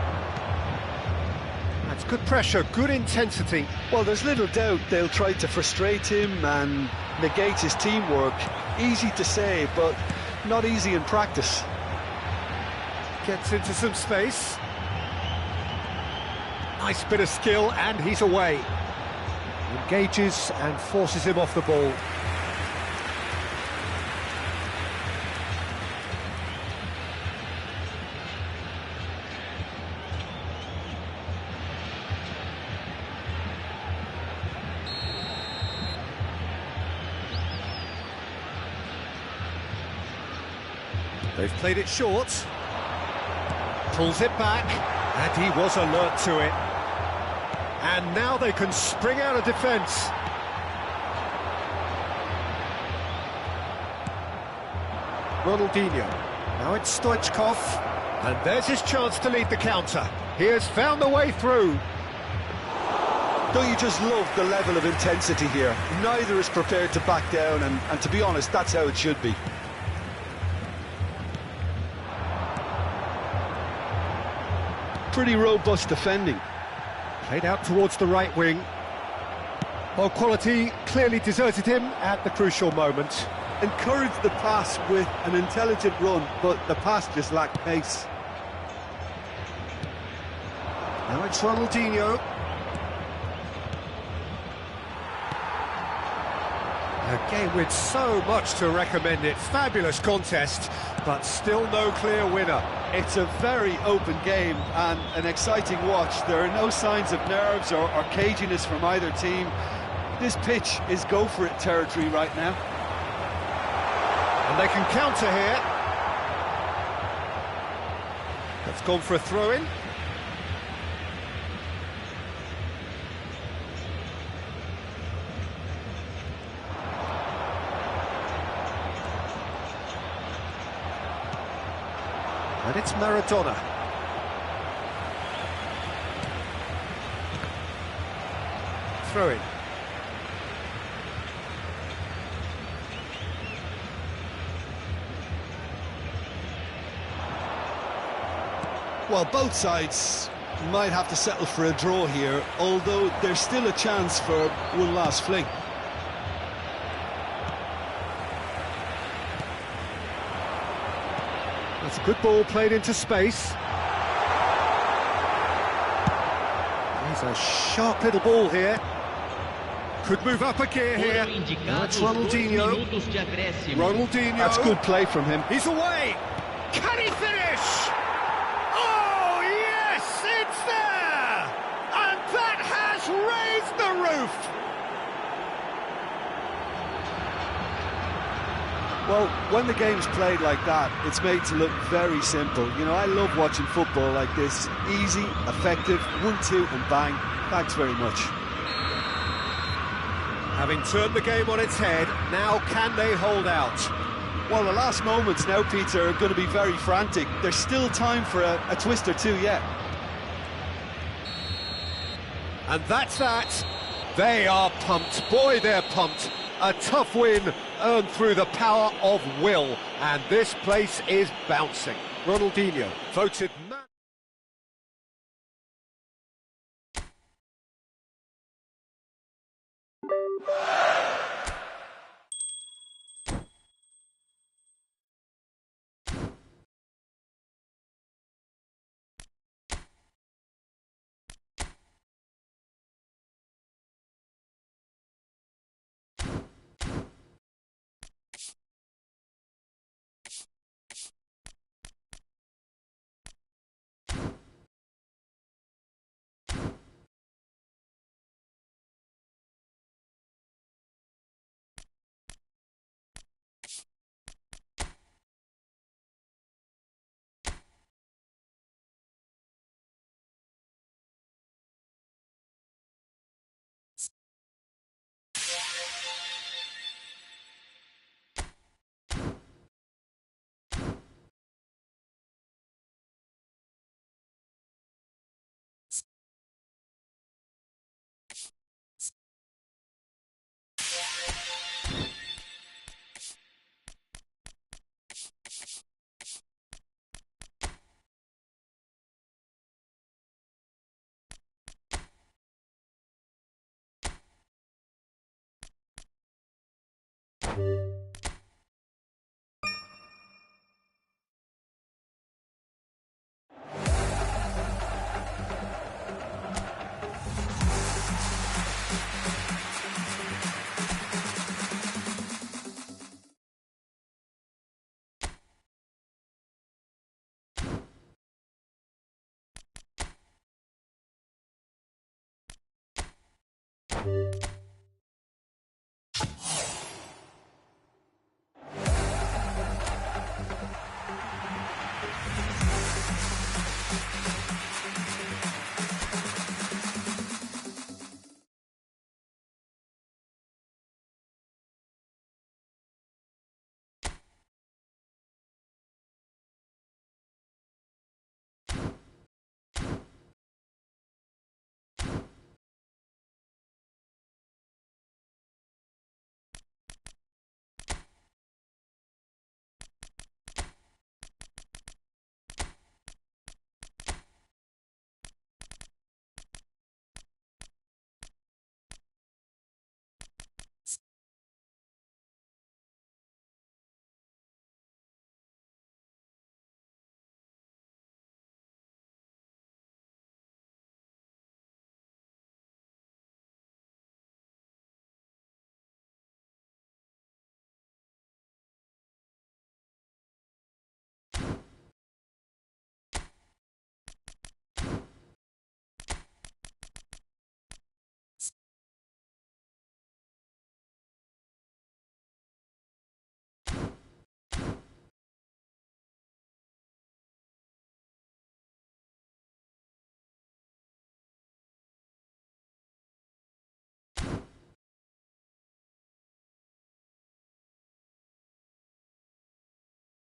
That's good pressure, good intensity. Well, there's little doubt they'll try to frustrate him and negate his teamwork. Easy to say, but not easy in practice. Gets into some space. Nice bit of skill, and he's away. Engages and forces him off the ball. They've played it short. Pulls it back, and he was alert to it. And now they can spring out of defence. Ronaldinho. Now it's Stoichkov. And there's his chance to lead the counter. He has found the way through. Don't you just love the level of intensity here? Neither is prepared to back down, and to be honest, that's how it should be. Pretty robust defending. Played out towards the right wing. Well, quality clearly deserted him at the crucial moment. Encouraged the pass with an intelligent run, but the pass just lacked pace. Now it's Ronaldinho. A game with so much to recommend it. Fabulous contest, but still no clear winner. It's a very open game and an exciting watch. There are no signs of nerves or caginess from either team. This pitch is go-for-it territory right now. And they can counter here. That's gone for a throw-in. And it's Maradona. Throw in. Well, both sides might have to settle for a draw here, although there's still a chance for one last fling. That's a good ball played into space. He's a sharp little ball here. Could move up a gear here. Now it's Ronaldinho. Ronaldinho. That's good play from him. He's away. Can he finish? Oh, yes, it's there. And that has raised the roof. Well, when the game's played like that, it's made to look very simple. You know, I love watching football like this. Easy, effective, 1-2 and bang. Thanks very much. Having turned the game on its head, now can they hold out? Well, the last moments now, Peter, are going to be very frantic. There's still time for a twist or two yet. And that's that. They are pumped. Boy, they're pumped. A tough win earned through the power of will. And this place is bouncing. Ronaldinho voted man. you.